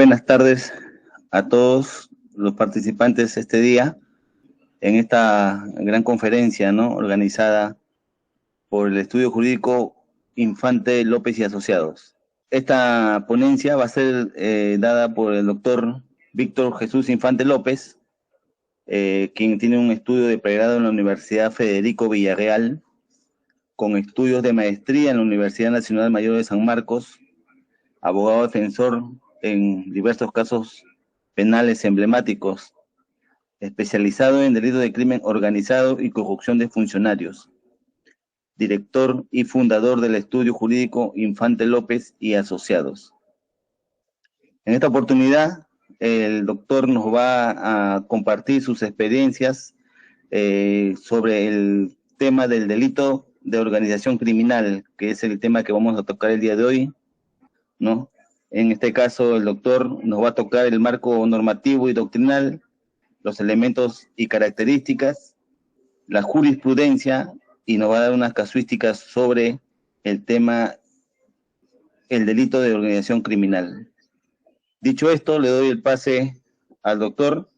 buenas tardes a todos los participantes este día en esta gran conferencia, ¿no?, organizada por el Estudio Jurídico Infante López y Asociados. Esta ponencia va a ser dada por el doctor Víctor Jesús Infante López, quien tiene un estudio de pregrado en la Universidad Federico Villarreal, con estudios de maestría en la Universidad Nacional Mayor de San Marcos, abogado defensor en diversos casos penales emblemáticos, especializado en delitos de crimen organizado y corrupción de funcionarios, director y fundador del Estudio Jurídico Infante López y Asociados. En esta oportunidad, el doctor nos va a compartir sus experiencias sobre el tema del delito de organización criminal, que es el tema que vamos a tocar el día de hoy, ¿no? En este caso, el doctor nos va a tocar el marco normativo y doctrinal, los elementos y características, la jurisprudencia, y nos va a dar unas casuísticas sobre el tema, el delito de organización criminal. Dicho esto, le doy el pase al doctor,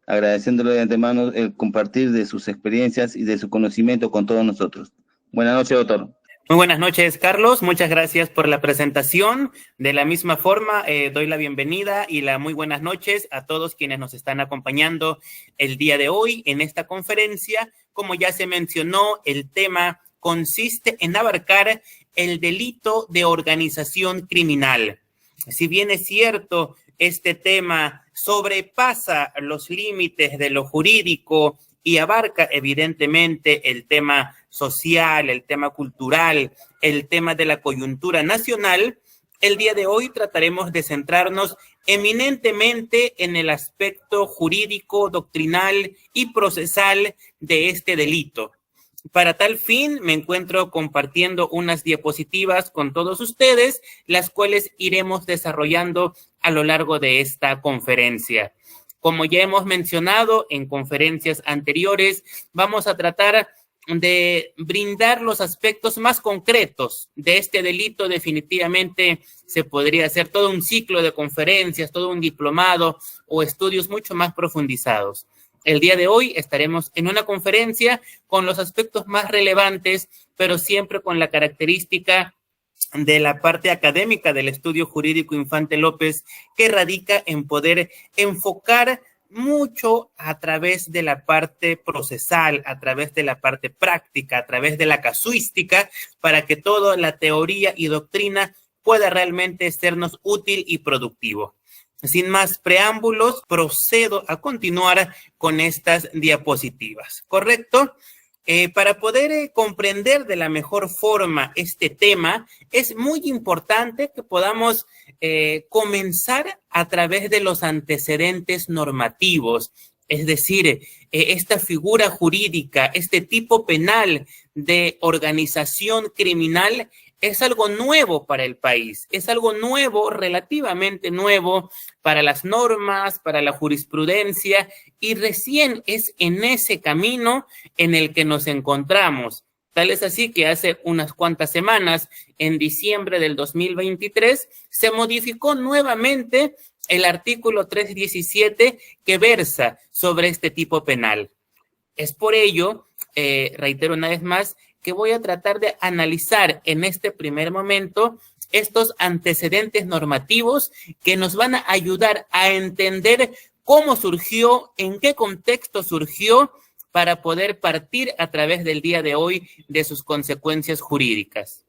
agradeciéndole de antemano el compartir de sus experiencias y de su conocimiento con todos nosotros. Buenas noches, doctor. Muy buenas noches, Carlos. Muchas gracias por la presentación. De la misma forma, doy la bienvenida y la muy buenas noches a todos quienes nos están acompañando el día de hoy en esta conferencia. Como ya se mencionó, el tema consiste en abarcar el delito de organización criminal. Si bien es cierto, este tema sobrepasa los límites de lo jurídico y abarca evidentemente el tema social, el tema cultural, el tema de la coyuntura nacional, el día de hoy trataremos de centrarnos eminentemente en el aspecto jurídico, doctrinal y procesal de este delito. Para tal fin, me encuentro compartiendo unas diapositivas con todos ustedes, las cuales iremos desarrollando a lo largo de esta conferencia. Como ya hemos mencionado en conferencias anteriores, vamos a tratar de brindar los aspectos más concretos de este delito. Definitivamente se podría hacer todo un ciclo de conferencias, todo un diplomado o estudios mucho más profundizados. El día de hoy estaremos en una conferencia con los aspectos más relevantes, pero siempre con la característica de la parte académica del Estudio Jurídico Infante López, que radica en poder enfocar mucho a través de la parte procesal, a través de la parte práctica, a través de la casuística, para que toda la teoría y doctrina pueda realmente sernos útil y productivo. Sin más preámbulos, procedo a continuar con estas diapositivas, ¿correcto? Para poder comprender de la mejor forma este tema, es muy importante que podamos comenzar a través de los antecedentes normativos, es decir, esta figura jurídica, este tipo penal de organización criminal es algo nuevo para el país, es algo nuevo, relativamente nuevo para las normas, para la jurisprudencia, y recién es en ese camino en el que nos encontramos. Tal es así que hace unas cuantas semanas, en diciembre del 2023, se modificó nuevamente el artículo 317 que versa sobre este tipo penal. Es por ello, reitero una vez más, que voy a tratar de analizar en este primer momento estos antecedentes normativos que nos van a ayudar a entender cómo surgió, en qué contexto surgió, para poder partir a través del día de hoy de sus consecuencias jurídicas.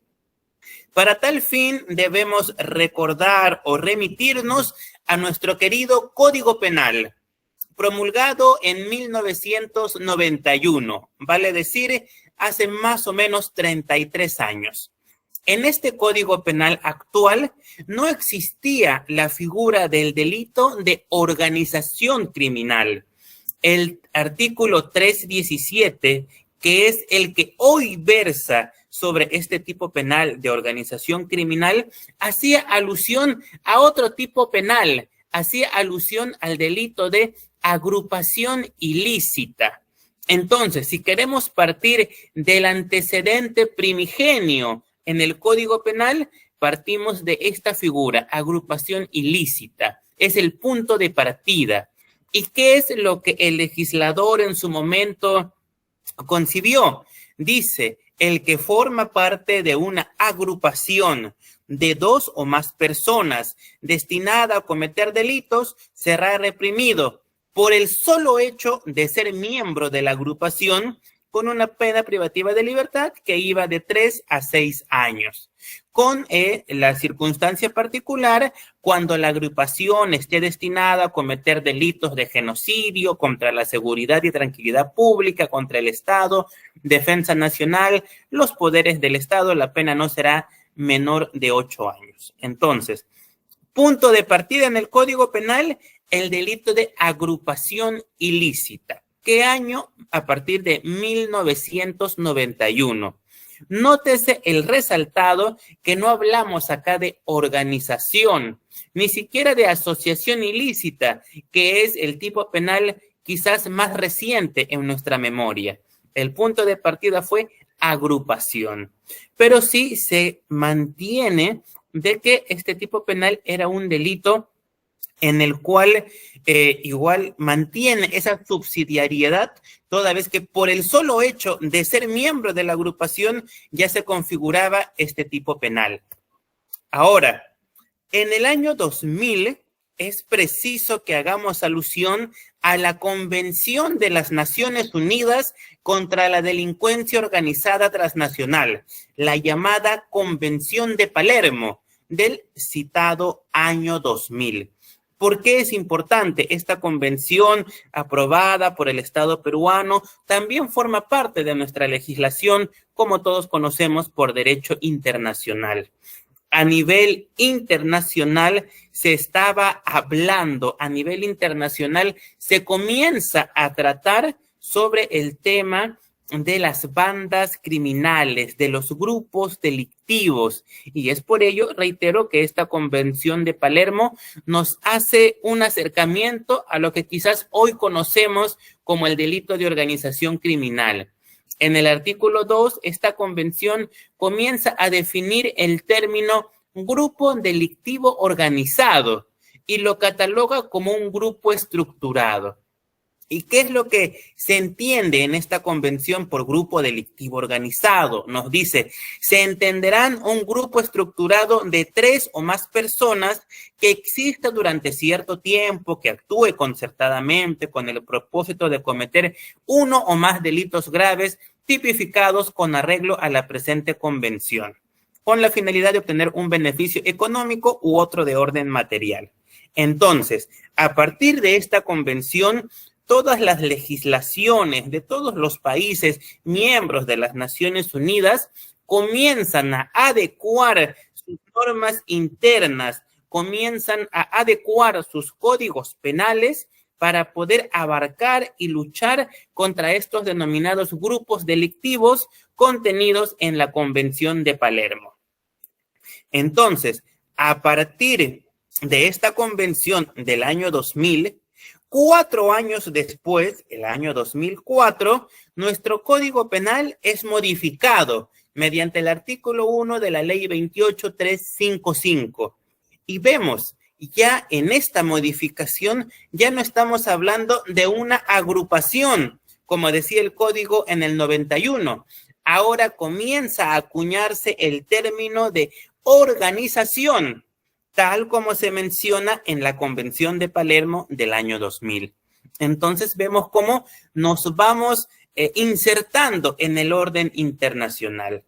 Para tal fin debemos recordar o remitirnos a nuestro querido Código Penal, promulgado en 1991, vale decir, hace más o menos 33 años. En este Código Penal actual no existía la figura del delito de organización criminal. El artículo 317, que es el que hoy versa sobre este tipo penal de organización criminal, hacía alusión a otro tipo penal, hacía alusión al delito de agrupación ilícita. Entonces, si queremos partir del antecedente primigenio en el Código Penal, partimos de esta figura, agrupación ilícita. es el punto de partida. ¿Y qué es lo que el legislador en su momento concibió? Dice, el que forma parte de una agrupación de 2 o más personas destinada a cometer delitos será reprimido por el solo hecho de ser miembro de la agrupación con una pena privativa de libertad que iba de 3 a 6 años. Con la circunstancia particular cuando la agrupación esté destinada a cometer delitos de genocidio contra la seguridad y tranquilidad pública, contra el Estado, defensa nacional, los poderes del Estado, la pena no será menor de 8 años. Entonces, punto de partida en el Código Penal, el delito de agrupación ilícita. ¿Qué año? A partir de 1991. Nótese el resaltado que no hablamos acá de organización, ni siquiera de asociación ilícita, que es el tipo penal quizás más reciente en nuestra memoria. El punto de partida fue agrupación, pero sí se mantiene de que este tipo penal era un delito en el cual igual mantiene esa subsidiariedad, toda vez que por el solo hecho de ser miembro de la agrupación ya se configuraba este tipo penal. Ahora, en el año 2000 es preciso que hagamos alusión a la Convención de las Naciones Unidas contra la Delincuencia Organizada Transnacional, la llamada Convención de Palermo, del citado año 2000. ¿Por qué es importante? Esta convención aprobada por el Estado peruano también forma parte de nuestra legislación, como todos conocemos, por derecho internacional. A nivel internacional se estaba hablando, a nivel internacional se comienza a tratar sobre el tema de las bandas criminales, de los grupos delictivos. Y es por ello, reitero, que esta Convención de Palermo nos hace un acercamiento a lo que quizás hoy conocemos como el delito de organización criminal. En el artículo 2, esta convención comienza a definir el término grupo delictivo organizado y lo cataloga como un grupo estructurado. ¿Y qué es lo que se entiende en esta convención por grupo delictivo organizado? Nos dice, se entenderán un grupo estructurado de 3 o más personas que exista durante cierto tiempo, que actúe concertadamente con el propósito de cometer uno o más delitos graves tipificados con arreglo a la presente convención, con la finalidad de obtener un beneficio económico u otro de orden material. Entonces, a partir de esta convención, todas las legislaciones de todos los países miembros de las Naciones Unidas comienzan a adecuar sus normas internas, comienzan a adecuar sus códigos penales para poder abarcar y luchar contra estos denominados grupos delictivos contenidos en la Convención de Palermo. Entonces, a partir de esta convención del año 2000, 4 años después, el año 2004, nuestro Código Penal es modificado mediante el artículo 1 de la Ley 28355. Y vemos, ya en esta modificación, ya no estamos hablando de una agrupación, como decía el Código en el 91. Ahora comienza a acuñarse el término de organización, tal como se menciona en la Convención de Palermo del año 2000. Entonces vemos cómo nos vamos insertando en el orden internacional.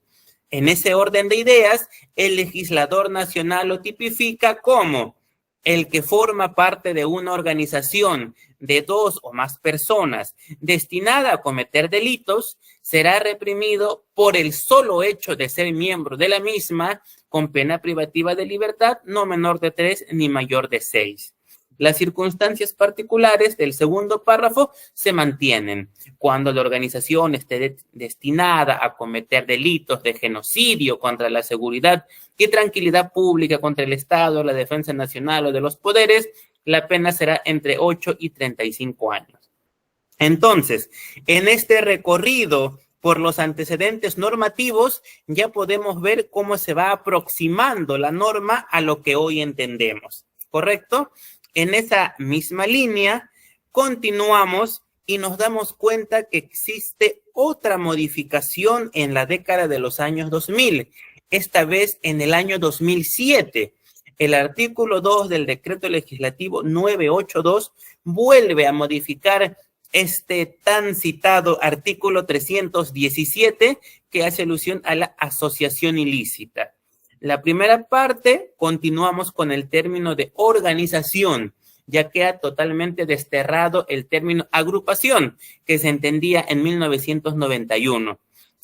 En ese orden de ideas, el legislador nacional lo tipifica como el que forma parte de una organización de 2 o más personas destinada a cometer delitos será reprimido por el solo hecho de ser miembro de la misma, con pena privativa de libertad no menor de 3 ni mayor de 6. Las circunstancias particulares del segundo párrafo se mantienen. Cuando la organización esté destinada a cometer delitos de genocidio contra la seguridad y tranquilidad pública, contra el Estado, la defensa nacional o de los poderes, la pena será entre 8 y 35 años. Entonces, en este recorrido por los antecedentes normativos, ya podemos ver cómo se va aproximando la norma a lo que hoy entendemos. ¿correcto? En esa misma línea, continuamos y nos damos cuenta que existe otra modificación en la década de los años 2000, esta vez en el año 2007. El artículo 2 del decreto legislativo 982 vuelve a modificar este tan citado artículo 317 que hace alusión a la asociación ilícita. La primera parte, continuamos con el término de organización. Ya queda totalmente desterrado el término agrupación, que se entendía en 1991.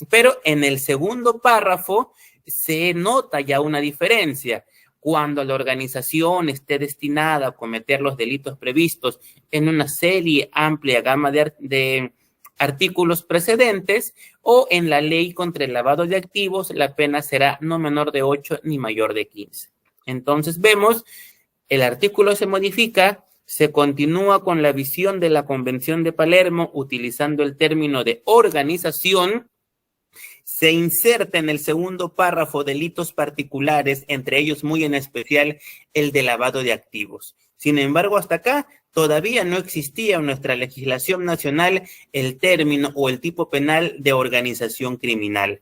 Pero en el segundo párrafo se nota ya una diferencia. Cuando la organización esté destinada a cometer los delitos previstos en una serie amplia gama de artículos precedentes o en la ley contra el lavado de activos, la pena será no menor de 8 ni mayor de 15. Entonces vemos, el artículo se modifica, se continúa con la visión de la Convención de Palermo utilizando el término de organización, se inserta en el segundo párrafo delitos particulares, entre ellos muy en especial el de lavado de activos. Sin embargo, hasta acá todavía no existía en nuestra legislación nacional el término o el tipo penal de organización criminal.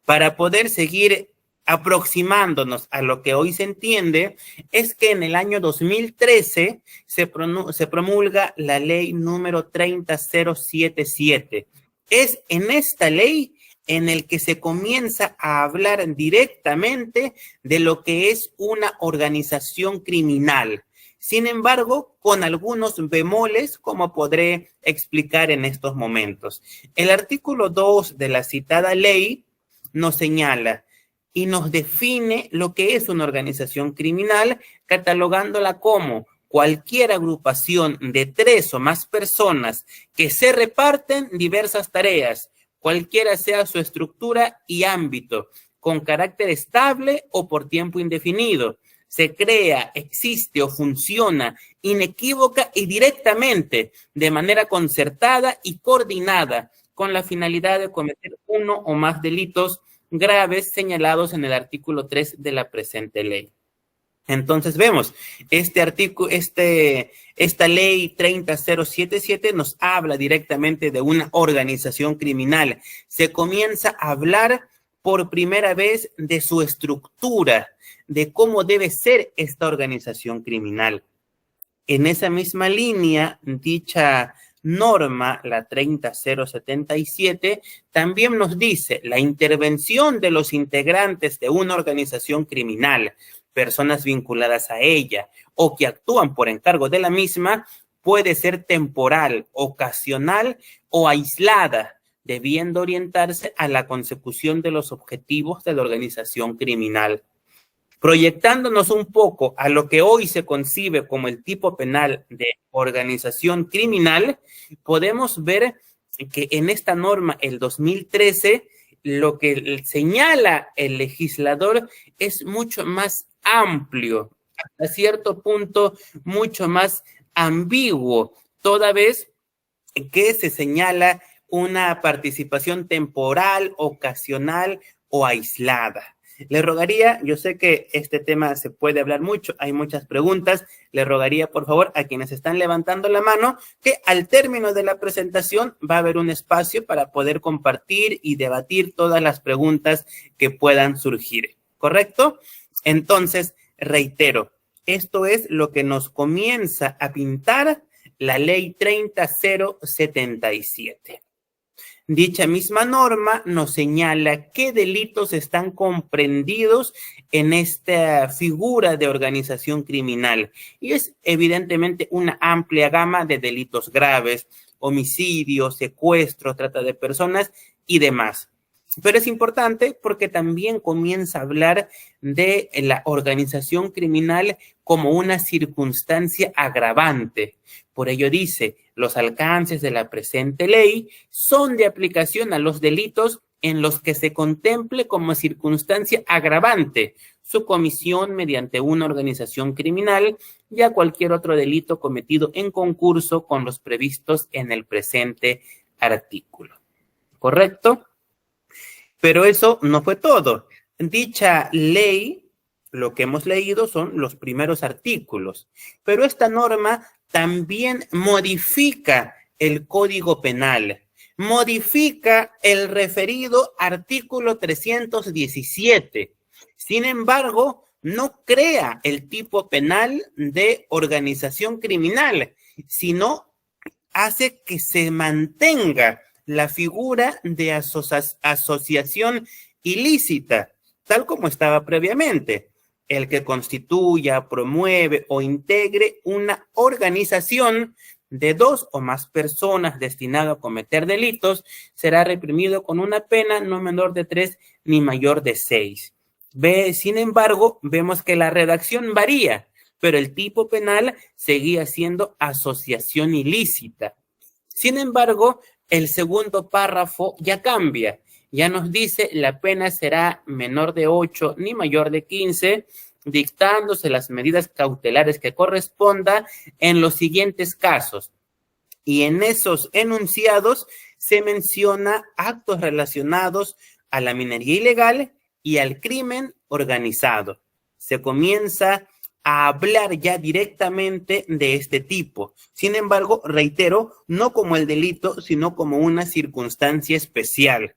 Para poder seguir aproximándonos a lo que hoy se entiende, es que en el año 2013 se promulga la ley número 30077. Es en esta ley en el que se comienza a hablar directamente de lo que es una organización criminal. Sin embargo, con algunos bemoles, como podré explicar en estos momentos. El artículo 2 de la citada ley nos señala y nos define lo que es una organización criminal, catalogándola como cualquier agrupación de 3 o más personas que se reparten diversas tareas, cualquiera sea su estructura y ámbito, con carácter estable o por tiempo indefinido. Se crea, existe o funciona inequívoca y directamente, de manera concertada y coordinada, con la finalidad de cometer uno o más delitos graves señalados en el artículo 3 de la presente ley. Entonces vemos, esta ley 30077 nos habla directamente de una organización criminal. Se comienza a hablar por primera vez de su estructura, de cómo debe ser esta organización criminal. En esa misma línea, dicha norma, la 30077, también nos dice la intervención de los integrantes de una organización criminal, personas vinculadas a ella o que actúan por encargo de la misma, puede ser temporal, ocasional o aislada, debiendo orientarse a la consecución de los objetivos de la organización criminal. Proyectándonos un poco a lo que hoy se concibe como el tipo penal de organización criminal, podemos ver que en esta norma, el 2013, lo que señala el legislador es mucho más amplio, hasta cierto punto mucho más ambiguo, toda vez que se señala una participación temporal, ocasional o aislada. Le rogaría, yo sé que este tema se puede hablar mucho, hay muchas preguntas, le rogaría por favor a quienes están levantando la mano que al término de la presentación va a haber un espacio para poder compartir y debatir todas las preguntas que puedan surgir, ¿correcto? Entonces, reitero, esto es lo que nos comienza a pintar la ley 30077. Dicha misma norma nos señala qué delitos están comprendidos en esta figura de organización criminal. Y es evidentemente una amplia gama de delitos graves, homicidio, secuestro, trata de personas y demás. Pero es importante porque también comienza a hablar de la organización criminal como una circunstancia agravante. Por ello dice, los alcances de la presente ley son de aplicación a los delitos en los que se contemple como circunstancia agravante su comisión mediante una organización criminal y a cualquier otro delito cometido en concurso con los previstos en el presente artículo. ¿Correcto? Pero eso no fue todo. Dicha ley, lo que hemos leído son los primeros artículos, pero esta norma también modifica el Código Penal, modifica el referido artículo 317. Sin embargo, no crea el tipo penal de organización criminal, sino hace que se mantenga la figura de asociación ilícita, tal como estaba previamente. El que constituya, promueve o integre una organización de 2 o más personas destinado a cometer delitos será reprimido con una pena no menor de 3 ni mayor de 6. Sin embargo, vemos que la redacción varía, pero el tipo penal seguía siendo asociación ilícita. Sin embargo, el segundo párrafo ya cambia. Ya nos dice la pena será menor de 8 ni mayor de 15, dictándose las medidas cautelares que corresponda en los siguientes casos. Y en esos enunciados se menciona actos relacionados a la minería ilegal y al crimen organizado. Se comienza a hablar ya directamente de este tipo. Sin embargo, reitero, no como el delito, sino como una circunstancia especial.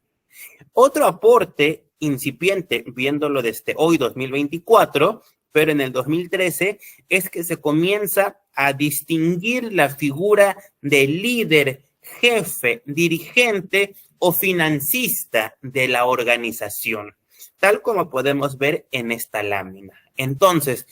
Otro aporte incipiente, viéndolo desde hoy 2024, pero en el 2013, es que se comienza a distinguir la figura de líder, jefe, dirigente o financista de la organización, tal como podemos ver en esta lámina. Entonces,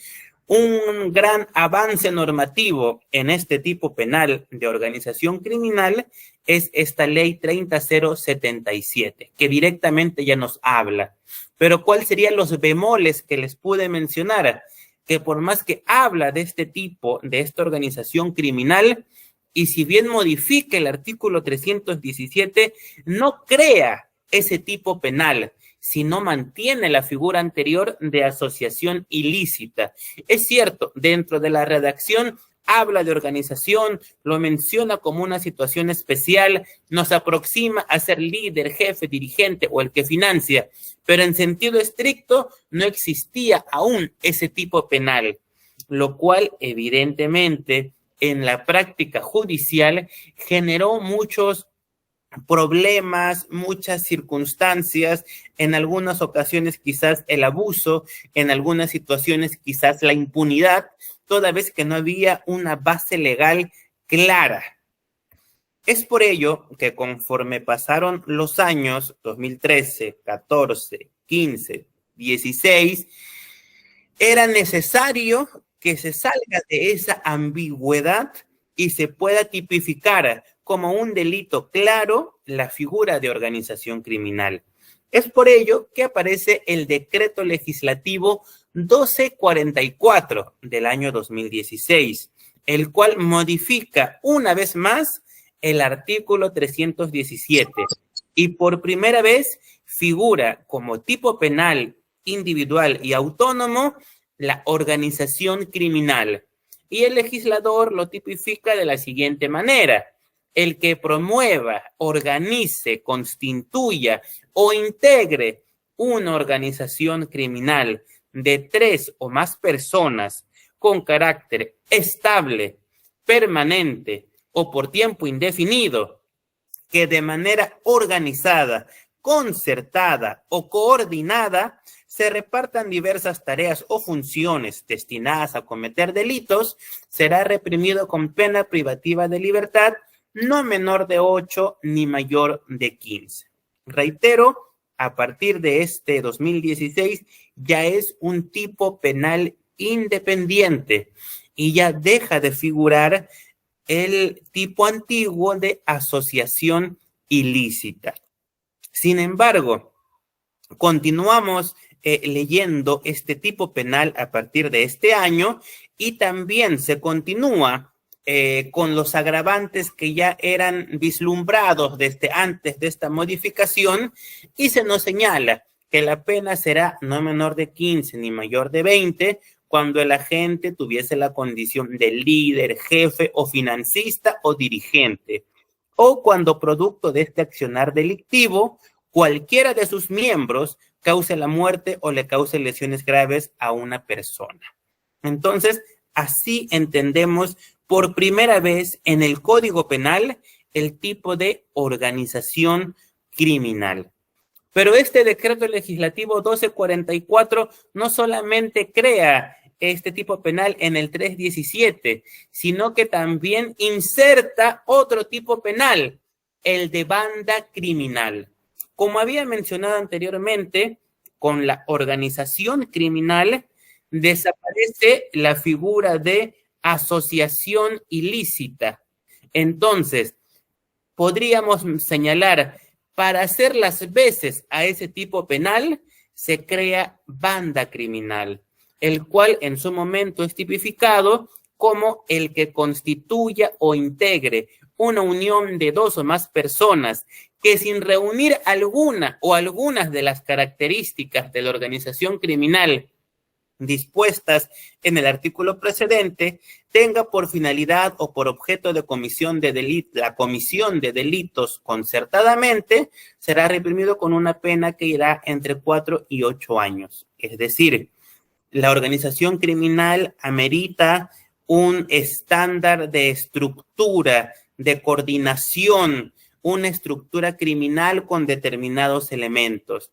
un gran avance normativo en este tipo penal de organización criminal es esta ley 30077, que directamente ya nos habla. Pero ¿cuáles serían los bemoles que les pude mencionar? Que por más que habla de este tipo, de esta organización criminal, y si bien modifica el artículo 317, no crea ese tipo penal, sino mantiene la figura anterior de asociación ilícita. Es cierto, dentro de la redacción habla de organización, lo menciona como una situación especial, nos aproxima a ser líder, jefe, dirigente o el que financia, pero en sentido estricto no existía aún ese tipo penal, lo cual evidentemente en la práctica judicial generó muchos problemas, muchas circunstancias, en algunas ocasiones quizás el abuso, en algunas situaciones quizás la impunidad, toda vez que no había una base legal clara. Es por ello que conforme pasaron los años 2013, 14, 15, 16, era necesario que se salga de esa ambigüedad y se pueda tipificar como un delito claro la figura de organización criminal. Es por ello que aparece el decreto legislativo 1244 del año 2016, el cual modifica una vez más el artículo 317 y por primera vez figura como tipo penal individual y autónomo la organización criminal. Y el legislador lo tipifica de la siguiente manera: el que promueva, organice, constituya o integre una organización criminal de 3 o más personas con carácter estable, permanente o por tiempo indefinido, que de manera organizada, concertada o coordinada se repartan diversas tareas o funciones destinadas a cometer delitos, será reprimido con pena privativa de libertad no menor de 8 ni mayor de 15. Reitero, a partir de este 2016 ya es un tipo penal independiente y ya deja de figurar el tipo antiguo de asociación ilícita. Sin embargo, continuamos leyendo este tipo penal a partir de este año y también se continúa con los agravantes que ya eran vislumbrados desde antes de esta modificación y se nos señala que la pena será no menor de 15 ni mayor de 20 cuando el agente tuviese la condición de líder, jefe o financista o dirigente, o cuando producto de este accionar delictivo cualquiera de sus miembros cause la muerte o le cause lesiones graves a una persona. Entonces, así entendemos por primera vez en el Código Penal el tipo de organización criminal. Pero este decreto legislativo 1244 no solamente crea este tipo penal en el 317, sino que también inserta otro tipo penal, el de banda criminal. Como había mencionado anteriormente, con la organización criminal desaparece la figura de asociación ilícita. Entonces, podríamos señalar, para hacer las veces a ese tipo penal, se crea banda criminal, el cual en su momento es tipificado como el que constituya o integre una unión de dos o más personas que sin reunir alguna o algunas de las características de la organización criminal dispuestas en el artículo precedente, tenga por finalidad o por objeto de comisión de la comisión de delitos concertadamente, será reprimido con una pena que irá entre 4 y 8 años. Es decir, la organización criminal amerita un estándar de estructura, de coordinación, una estructura criminal con determinados elementos.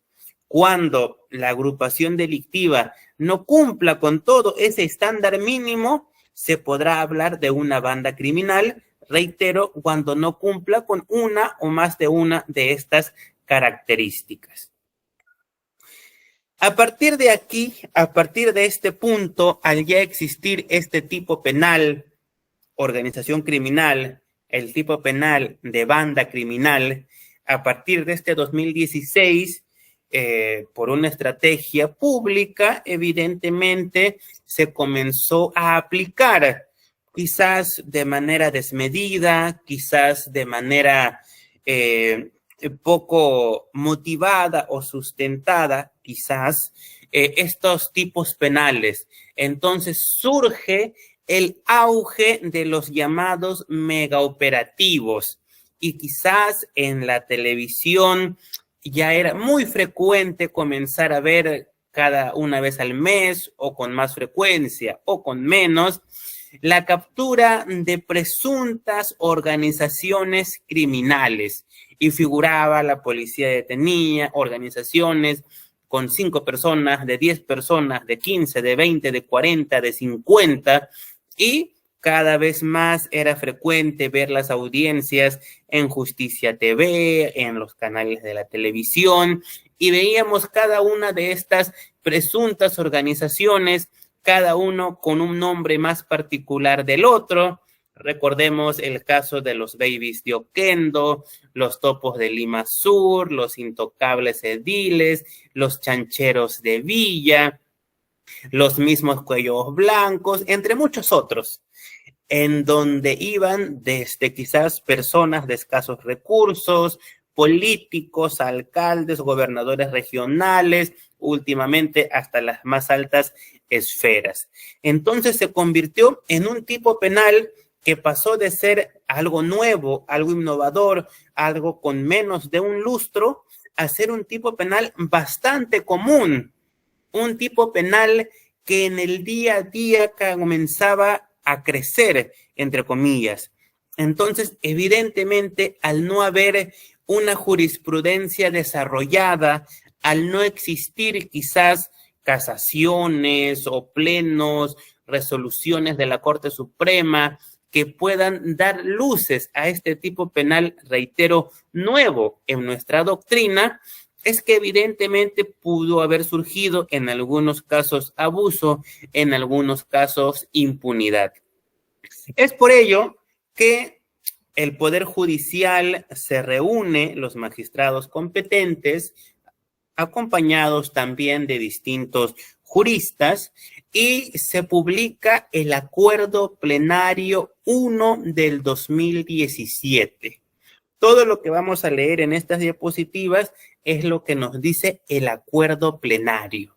Cuando la agrupación delictiva no cumpla con todo ese estándar mínimo, se podrá hablar de una banda criminal, reitero, cuando no cumpla con una o más de una de estas características. A partir de aquí, a partir de este punto, al ya existir este tipo penal, organización criminal, el tipo penal de banda criminal, a partir de este 2016, por una estrategia pública, evidentemente se comenzó a aplicar, quizás de manera desmedida, quizás de manera poco motivada o sustentada, quizás, estos tipos penales. Entonces surge el auge de los llamados megaoperativos y quizás en la televisión ya era muy frecuente comenzar a ver cada una vez al mes o con más frecuencia o con menos la captura de presuntas organizaciones criminales y figuraba la policía detenía organizaciones con 5 personas, de 10 personas, de 15, de 20, de 40, de 50 y cada vez más era frecuente ver las audiencias en Justicia TV, en los canales de la televisión, y veíamos cada una de estas presuntas organizaciones, cada uno con un nombre más particular del otro. Recordemos el caso de los Babies de Oquendo, los Topos de Lima Sur, los Intocables Ediles, los Chancheros de Villa, los mismos Cuellos Blancos, entre muchos otros, en donde iban desde quizás personas de escasos recursos, políticos, alcaldes, gobernadores regionales, últimamente hasta las más altas esferas. Entonces se convirtió en un tipo penal que pasó de ser algo nuevo, algo innovador, algo con menos de un lustro, a ser un tipo penal bastante común, un tipo penal que en el día a día comenzaba a crecer, entre comillas. Entonces, evidentemente, al no haber una jurisprudencia desarrollada, al no existir quizás casaciones o plenos, resoluciones de la Corte Suprema que puedan dar luces a este tipo penal, reitero, nuevo en nuestra doctrina, es que evidentemente pudo haber surgido en algunos casos abuso, en algunos casos impunidad. Es por ello que el Poder Judicial se reúne, los magistrados competentes, acompañados también de distintos juristas, y se publica el Acuerdo Plenario 1 del 2017. Todo lo que vamos a leer en estas diapositivas es lo que nos dice el acuerdo plenario.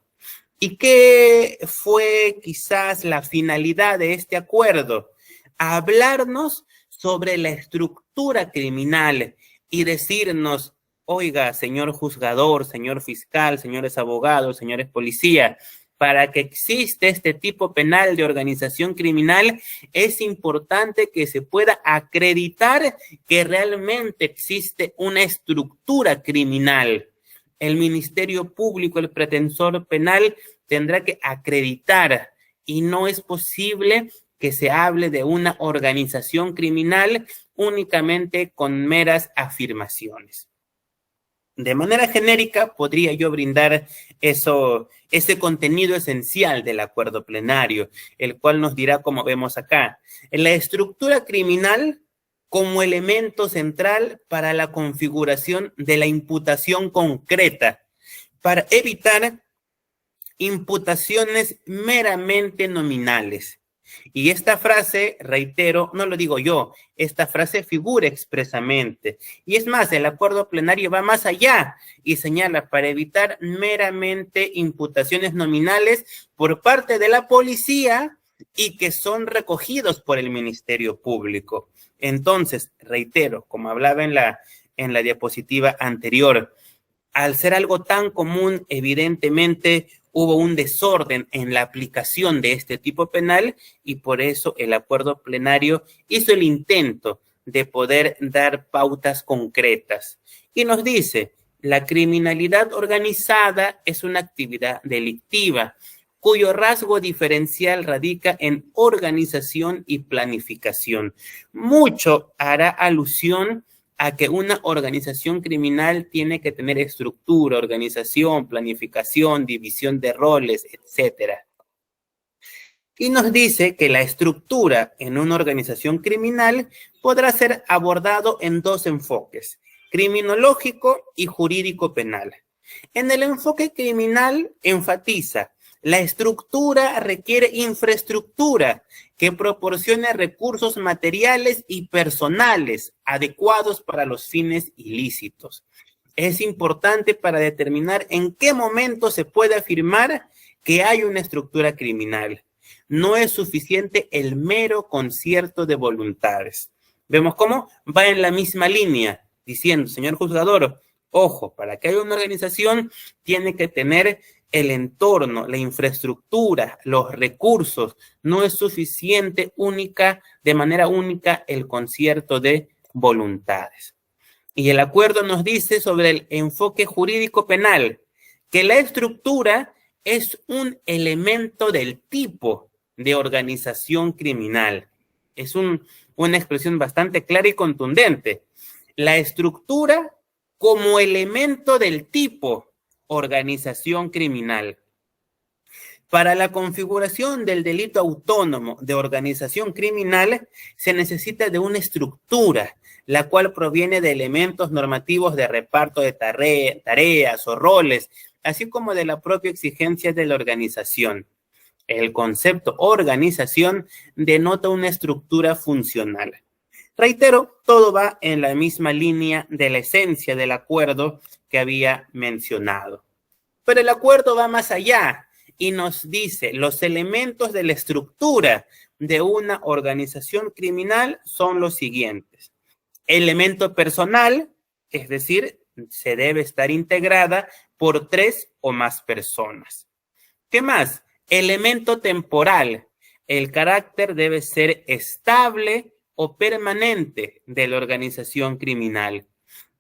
¿Y qué fue quizás la finalidad de este acuerdo? Hablarnos sobre la estructura criminal y decirnos, oiga, señor juzgador, señor fiscal, señores abogados, señores policías, para que exista este tipo penal de organización criminal, es importante que se pueda acreditar que realmente existe una estructura criminal. El Ministerio Público, el pretensor penal, tendrá que acreditar, y no es posible que se hable de una organización criminal únicamente con meras afirmaciones. De manera genérica, podría yo brindar ese contenido esencial del acuerdo plenario, el cual nos dirá, como vemos acá, la estructura criminal como elemento central para la configuración de la imputación concreta, para evitar imputaciones meramente nominales. Y esta frase, reitero, no lo digo yo, esta frase figura expresamente. Y es más, el acuerdo plenario va más allá y señala para evitar meramente imputaciones nominales por parte de la policía y que son recogidos por el Ministerio Público. Entonces, reitero, como hablaba en la diapositiva anterior, al ser algo tan común, evidentemente hubo un desorden en la aplicación de este tipo penal y por eso el acuerdo plenario hizo el intento de poder dar pautas concretas. Y nos dice, la criminalidad organizada es una actividad delictiva cuyo rasgo diferencial radica en organización y planificación. Mucho hará alusión a que una organización criminal tiene que tener estructura, organización, planificación, división de roles, etcétera. Y nos dice que la estructura en una organización criminal podrá ser abordado en dos enfoques, criminológico y jurídico penal. En el enfoque criminal enfatiza, la estructura requiere infraestructura que proporcione recursos materiales y personales adecuados para los fines ilícitos. Es importante para determinar en qué momento se puede afirmar que hay una estructura criminal. No es suficiente el mero concierto de voluntades. Vemos cómo va en la misma línea, diciendo, señor juzgador, ojo, para que haya una organización tiene que tener el entorno, la infraestructura, los recursos. No es suficiente de manera única el concierto de voluntades. Y el acuerdo nos dice sobre el enfoque jurídico penal que la estructura es un elemento del tipo de organización criminal. Es una expresión bastante clara y contundente. La estructura como elemento del tipo organización criminal. Para la configuración del delito autónomo de organización criminal se necesita de una estructura, la cual proviene de elementos normativos de reparto de tareas o roles, así como de la propia exigencia de la organización. El concepto organización denota una estructura funcional. Reitero, todo va en la misma línea de la esencia del acuerdo que había mencionado. Pero el acuerdo va más allá y nos dice los elementos de la estructura de una organización criminal son los siguientes. Elemento personal, es decir, se debe estar integrada por 3 o más personas. ¿Qué más? Elemento temporal, el carácter debe ser estable o permanente de la organización criminal.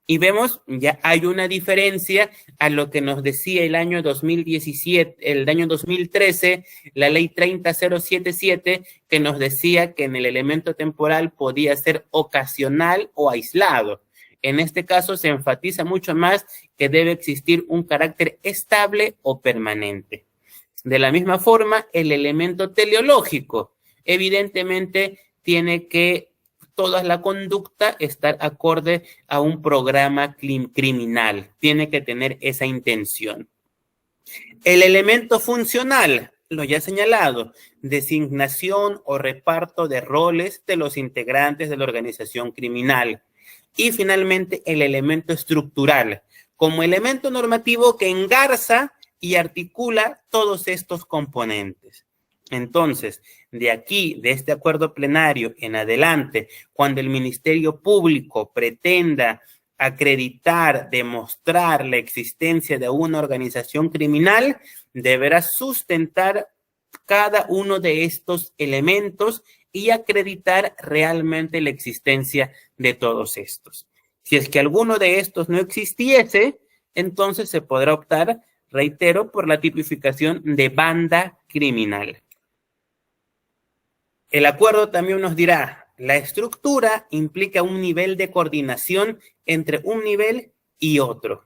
Y vemos, ya hay una diferencia a lo que nos decía el año 2017, el año 2013, la ley 30077, que nos decía que en el elemento temporal podía ser ocasional o aislado. En este caso se enfatiza mucho más que debe existir un carácter estable o permanente. De la misma forma, el elemento teleológico, evidentemente tiene que toda la conducta estar acorde a un programa criminal. Tiene que tener esa intención. El elemento funcional, lo ya señalado, designación o reparto de roles de los integrantes de la organización criminal. Y finalmente el elemento estructural, como elemento normativo que engarza y articula todos estos componentes. Entonces, de aquí, de este acuerdo plenario en adelante, cuando el Ministerio Público pretenda acreditar, demostrar la existencia de una organización criminal, deberá sustentar cada uno de estos elementos y acreditar realmente la existencia de todos estos. Si es que alguno de estos no existiese, entonces se podrá optar, reitero, por la tipificación de banda criminal. El acuerdo también nos dirá, la estructura implica un nivel de coordinación entre un nivel y otro.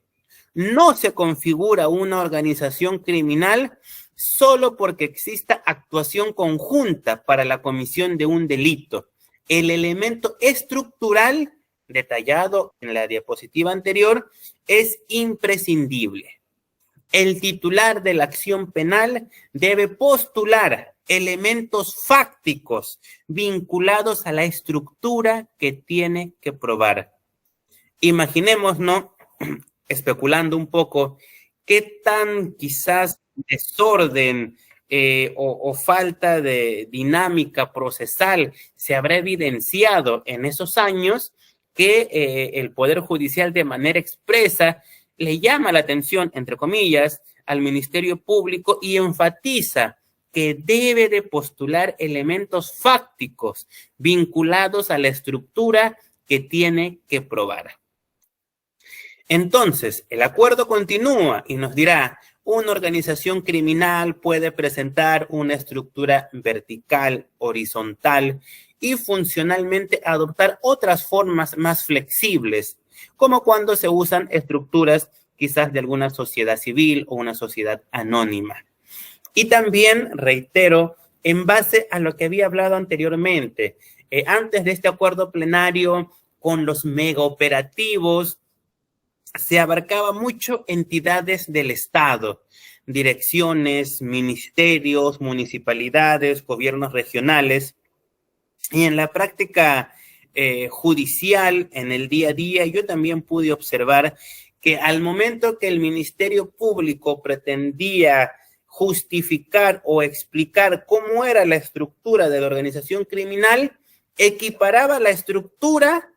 No se configura una organización criminal solo porque exista actuación conjunta para la comisión de un delito. El elemento estructural, detallado en la diapositiva anterior, es imprescindible. El titular de la acción penal debe postular elementos fácticos vinculados a la estructura que tiene que probar. Imaginemos, ¿no? Especulando un poco, qué tan quizás desorden o falta de dinámica procesal se habrá evidenciado en esos años que el Poder Judicial de manera expresa le llama la atención, entre comillas, al Ministerio Público y enfatiza que debe de postular elementos fácticos vinculados a la estructura que tiene que probar. Entonces, el acuerdo continúa y nos dirá, una organización criminal puede presentar una estructura vertical, horizontal y funcionalmente adoptar otras formas más flexibles, como cuando se usan estructuras quizás de alguna sociedad civil o una sociedad anónima. Y también, reitero, en base a lo que había hablado anteriormente, antes de este acuerdo plenario con los megaoperativos, se abarcaba mucho entidades del Estado, direcciones, ministerios, municipalidades, gobiernos regionales, y en la práctica judicial, en el día a día, yo también pude observar que al momento que el Ministerio Público pretendía justificar o explicar cómo era la estructura de la organización criminal, equiparaba la estructura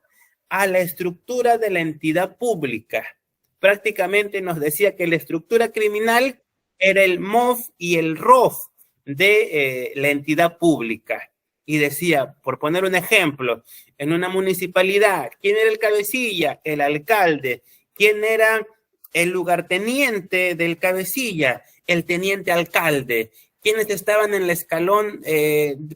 a la estructura de la entidad pública. Prácticamente nos decía que la estructura criminal era el MOF y el ROF de la entidad pública. Y decía, por poner un ejemplo, en una municipalidad, ¿quién era el cabecilla? El alcalde. ¿Quién era el lugarteniente del cabecilla? El teniente alcalde. ¿Quiénes estaban en el escalón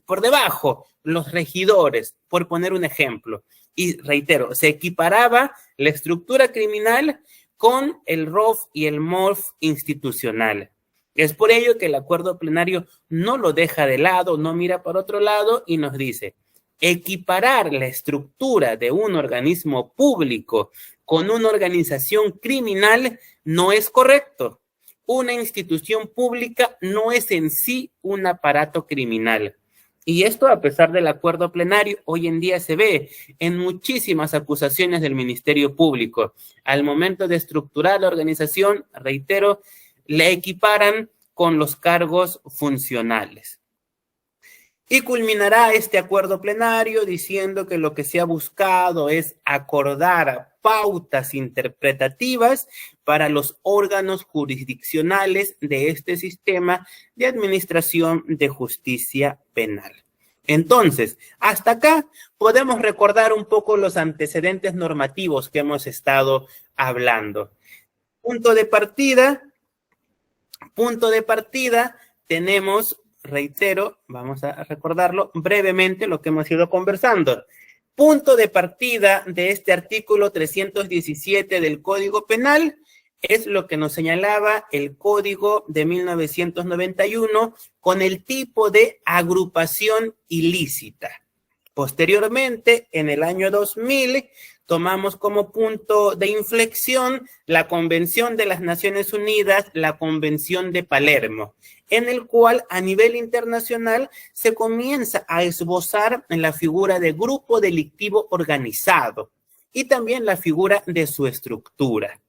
por debajo? Los regidores, por poner un ejemplo. Y reitero, se equiparaba la estructura criminal con el ROF y el MOF institucional. Es por ello que el acuerdo plenario no lo deja de lado, no mira por otro lado y nos dice, equiparar la estructura de un organismo público con una organización criminal no es correcto. Una institución pública no es en sí un aparato criminal. Y esto, a pesar del acuerdo plenario, hoy en día se ve en muchísimas acusaciones del Ministerio Público. Al momento de estructurar la organización, reitero, la equiparan con los cargos funcionales. Y culminará este acuerdo plenario diciendo que lo que se ha buscado es acordar pautas interpretativas para los órganos jurisdiccionales de este sistema de administración de justicia penal. Entonces, hasta acá podemos recordar un poco los antecedentes normativos que hemos estado hablando. Punto de partida, tenemos, reitero, vamos a recordarlo brevemente lo que hemos ido conversando. Punto de partida de este artículo 317 del Código Penal es lo que nos señalaba el Código de 1991 con el tipo de agrupación ilícita. Posteriormente, en el año 2000, tomamos como punto de inflexión la Convención de las Naciones Unidas, la Convención de Palermo, en el cual a nivel internacional se comienza a esbozar la figura de grupo delictivo organizado y también la figura de su estructura.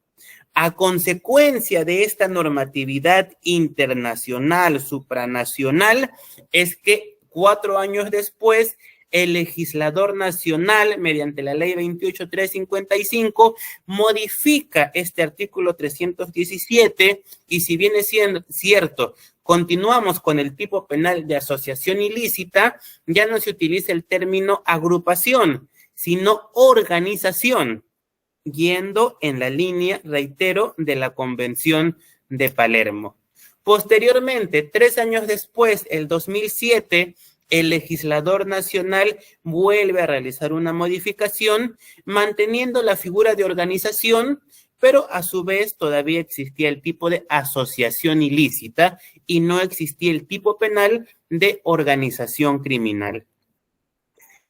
A consecuencia de esta normatividad internacional, supranacional, es que 4 años después el legislador nacional, mediante la ley 28355, modifica este artículo 317 y si bien es cierto, continuamos con el tipo penal de asociación ilícita, ya no se utiliza el término agrupación, sino organización, yendo en la línea, reitero, de la Convención de Palermo. Posteriormente, 3 años después, el 2007, el legislador nacional vuelve a realizar una modificación, manteniendo la figura de organización, pero a su vez todavía existía el tipo de asociación ilícita y no existía el tipo penal de organización criminal.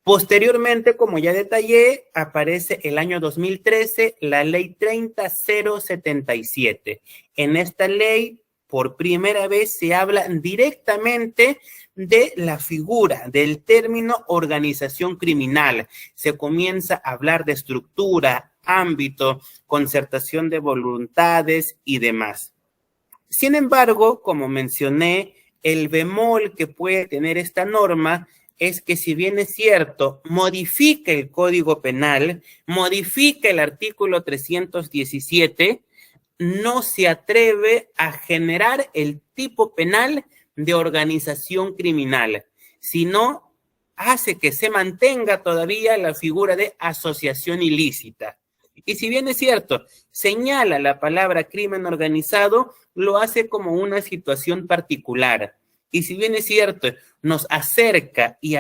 Posteriormente, como ya detallé, aparece el año 2013 la ley 30077. En esta ley, por primera vez, se habla directamente de la figura, del término organización criminal. Se comienza a hablar de estructura, ámbito, concertación de voluntades y demás. Sin embargo, como mencioné, el bemol que puede tener esta norma es que si bien es cierto, modifica el Código Penal, modifica el artículo 317, no se atreve a generar el tipo penal de organización criminal, sino hace que se mantenga todavía la figura de asociación ilícita. Y si bien es cierto, señala la palabra crimen organizado, lo hace como una situación particular. Y si bien es cierto, nos acerca y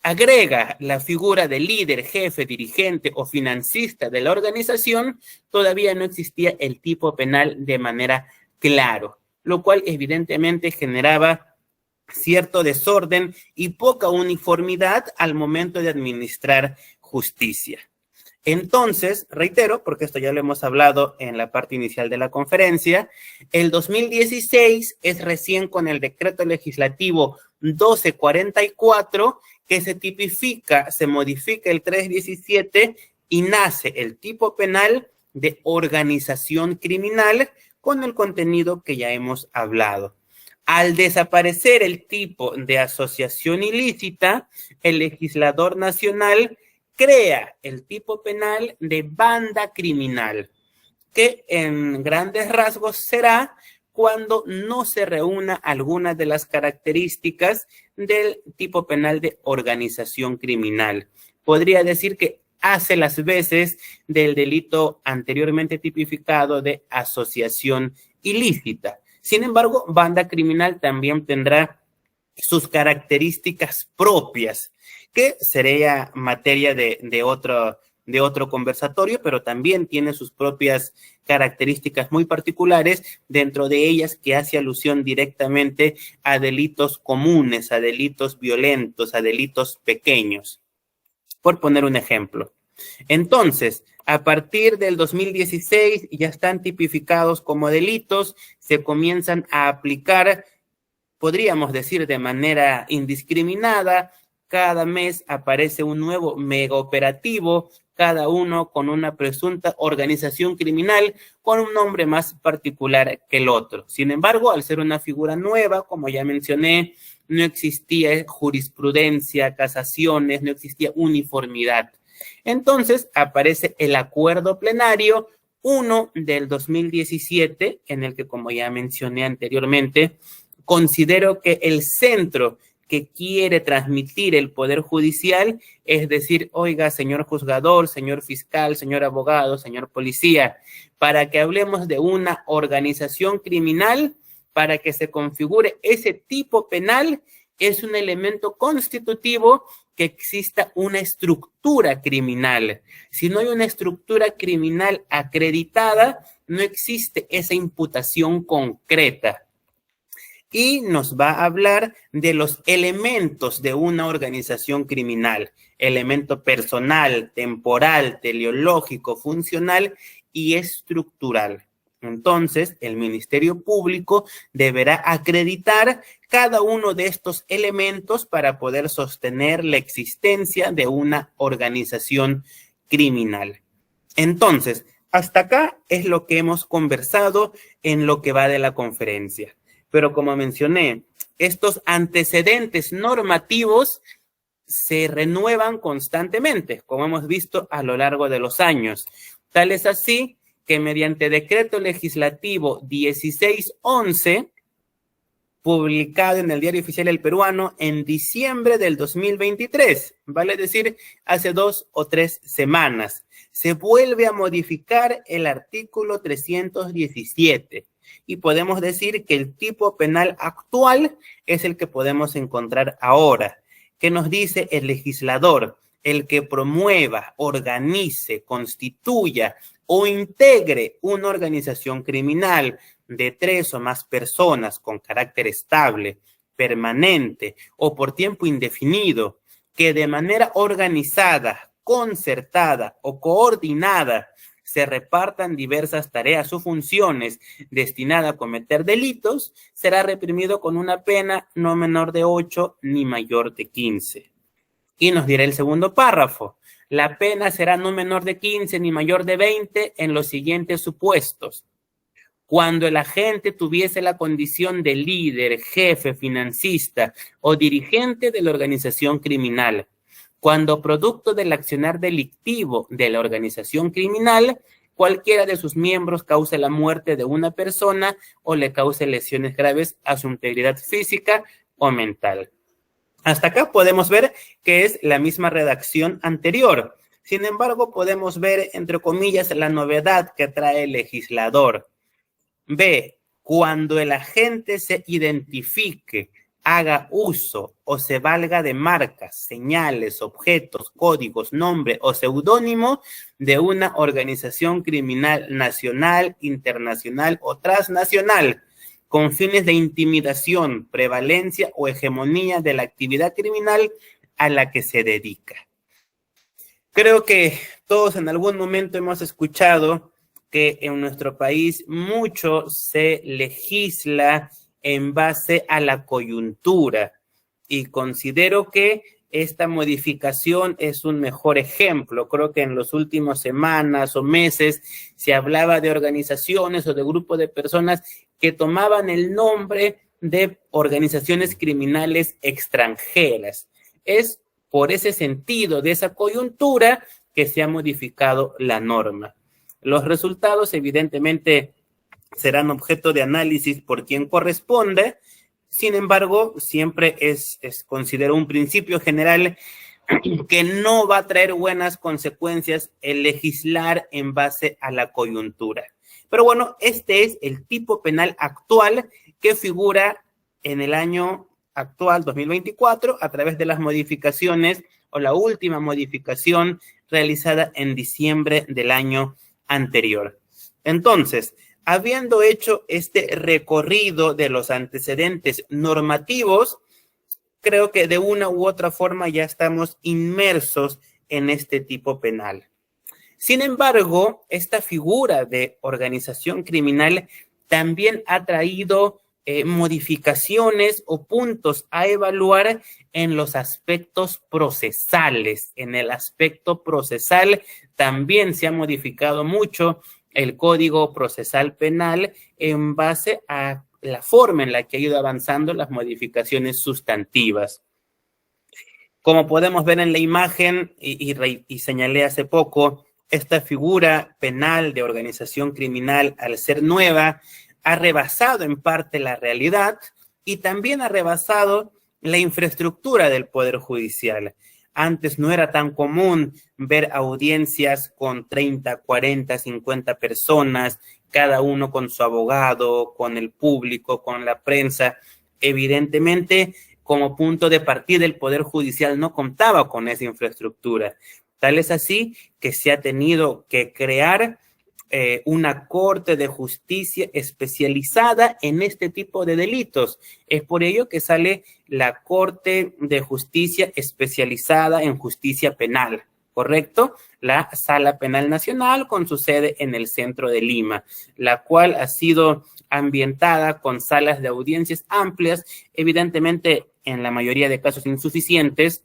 agrega la figura de líder, jefe, dirigente o financista de la organización, todavía no existía el tipo penal de manera clara, lo cual evidentemente generaba cierto desorden y poca uniformidad al momento de administrar justicia. Entonces, reitero, porque esto ya lo hemos hablado en la parte inicial de la conferencia, el 2016 es recién con el decreto legislativo 1244 que se tipifica, se modifica el 317 y nace el tipo penal de organización criminal con el contenido que ya hemos hablado. Al desaparecer el tipo de asociación ilícita, el legislador nacional crea el tipo penal de banda criminal, que en grandes rasgos será cuando no se reúna algunas de las características del tipo penal de organización criminal. Podría decir que hace las veces del delito anteriormente tipificado de asociación ilícita. Sin embargo, banda criminal también tendrá sus características propias, que sería materia de otro conversatorio, pero también tiene sus propias características muy particulares, dentro de ellas que hace alusión directamente a delitos comunes, a delitos violentos, a delitos pequeños, por poner un ejemplo. Entonces, a partir del 2016 ya están tipificados como delitos, se comienzan a aplicar, podríamos decir de manera indiscriminada. Cada mes aparece un nuevo megaoperativo, cada uno con una presunta organización criminal con un nombre más particular que el otro. Sin embargo, al ser una figura nueva, como ya mencioné, no existía jurisprudencia, casaciones, no existía uniformidad. Entonces aparece el acuerdo plenario 1 del 2017, en el que, como ya mencioné anteriormente, considero que el centro que quiere transmitir el Poder Judicial es decir, oiga, señor juzgador, señor fiscal, señor abogado, señor policía, para que hablemos de una organización criminal, para que se configure ese tipo penal, es un elemento constitutivo que exista una estructura criminal. Si no hay una estructura criminal acreditada, no existe esa imputación concreta. Y nos va a hablar de los elementos de una organización criminal, elemento personal, temporal, teleológico, funcional y estructural. Entonces, el Ministerio Público deberá acreditar cada uno de estos elementos para poder sostener la existencia de una organización criminal. Entonces, hasta acá es lo que hemos conversado en lo que va de la conferencia. Pero como mencioné, estos antecedentes normativos se renuevan constantemente, como hemos visto a lo largo de los años. Tal es así que mediante decreto legislativo 1611, publicado en el Diario Oficial del Peruano en diciembre del 2023, vale decir, hace 2 o 3 semanas, se vuelve a modificar el artículo 317 y podemos decir que el tipo penal actual es el que podemos encontrar ahora. ¿Qué nos dice el legislador? El que promueva, organice, constituya o integre una organización criminal de 3 o más personas con carácter estable, permanente o por tiempo indefinido, que de manera organizada, concertada o coordinada se repartan diversas tareas o funciones destinadas a cometer delitos, será reprimido con una pena no menor de 8 ni mayor de 15. Y nos dirá el segundo párrafo: la pena será no menor de 15 ni mayor de 20 en los siguientes supuestos: cuando el agente tuviese la condición de líder, jefe, financista o dirigente de la organización criminal; cuando producto del accionar delictivo de la organización criminal, cualquiera de sus miembros cause la muerte de una persona o le cause lesiones graves a su integridad física o mental. Hasta acá podemos ver que es la misma redacción anterior. Sin embargo, podemos ver, entre comillas, la novedad que trae el legislador. B. Cuando el agente se identifique, haga uso o se valga de marcas, señales, objetos, códigos, nombre o seudónimo de una organización criminal nacional, internacional o transnacional, con fines de intimidación, prevalencia o hegemonía de la actividad criminal a la que se dedica. Creo que todos en algún momento hemos escuchado que en nuestro país mucho se legisla en base a la coyuntura, y considero que esta modificación es un mejor ejemplo. Creo que en las últimas semanas o meses se hablaba de organizaciones o de grupos de personas que tomaban el nombre de organizaciones criminales extranjeras. Es por ese sentido, de esa coyuntura, que se ha modificado la norma. Los resultados, evidentemente, serán objeto de análisis por quien corresponde. Sin embargo, siempre considero un principio general que no va a traer buenas consecuencias el legislar en base a la coyuntura. Pero bueno, este es el tipo penal actual que figura en el año actual 2024 a través de las modificaciones o la última modificación realizada en diciembre del año anterior. Entonces, habiendo hecho este recorrido de los antecedentes normativos, creo que de una u otra forma ya estamos inmersos en este tipo penal. Sin embargo, esta figura de organización criminal también ha traído modificaciones o puntos a evaluar en los aspectos procesales. En el aspecto procesal también se ha modificado mucho el Código Procesal Penal en base a la forma en la que ha ido avanzando las modificaciones sustantivas. Como podemos ver en la imagen, y señalé hace poco, esta figura penal de organización criminal, al ser nueva, ha rebasado en parte la realidad y también ha rebasado la infraestructura del Poder Judicial. Antes no era tan común ver audiencias con 30, 40, 50 personas, cada uno con su abogado, con el público, con la prensa. Evidentemente, como punto de partida, el Poder Judicial no contaba con esa infraestructura. Tal es así que se ha tenido que crear una corte de justicia especializada en este tipo de delitos. Es por ello que sale la Corte de Justicia especializada en justicia penal, ¿correcto? La Sala Penal Nacional, con su sede en el centro de Lima, la cual ha sido ambientada con salas de audiencias amplias, evidentemente en la mayoría de casos insuficientes,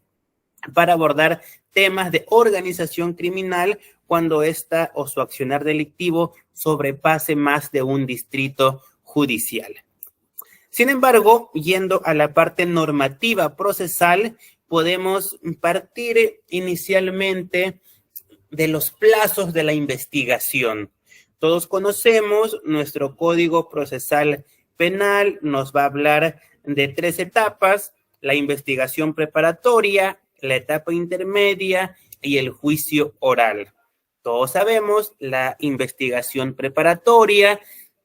para abordar temas de organización criminal cuando ésta o su accionar delictivo sobrepase más de un distrito judicial. Sin embargo, yendo a la parte normativa procesal, podemos partir inicialmente de los plazos de la investigación. Todos conocemos nuestro Código Procesal Penal, nos va a hablar de 3 etapas: la investigación preparatoria, la etapa intermedia y el juicio oral. Todos sabemos, la investigación preparatoria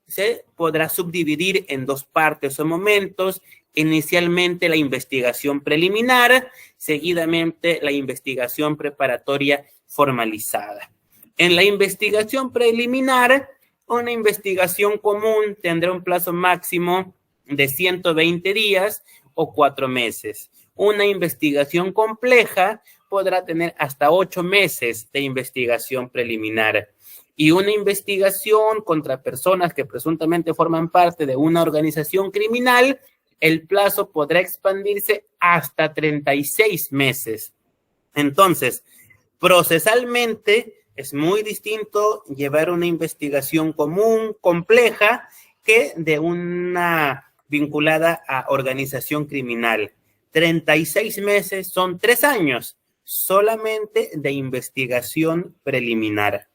se podrá subdividir en 2 partes o momentos. Inicialmente la investigación preliminar, seguidamente la investigación preparatoria formalizada. En la investigación preliminar, una investigación común tendrá un plazo máximo de 120 días o 4 meses. Una investigación compleja podrá tener hasta 8 meses de investigación preliminar. Y una investigación contra personas que presuntamente forman parte de una organización criminal, el plazo podrá expandirse hasta 36 meses. Entonces, procesalmente es muy distinto llevar una investigación común, compleja, que de una vinculada a organización criminal. 36 meses son 3 años solamente de investigación preliminar.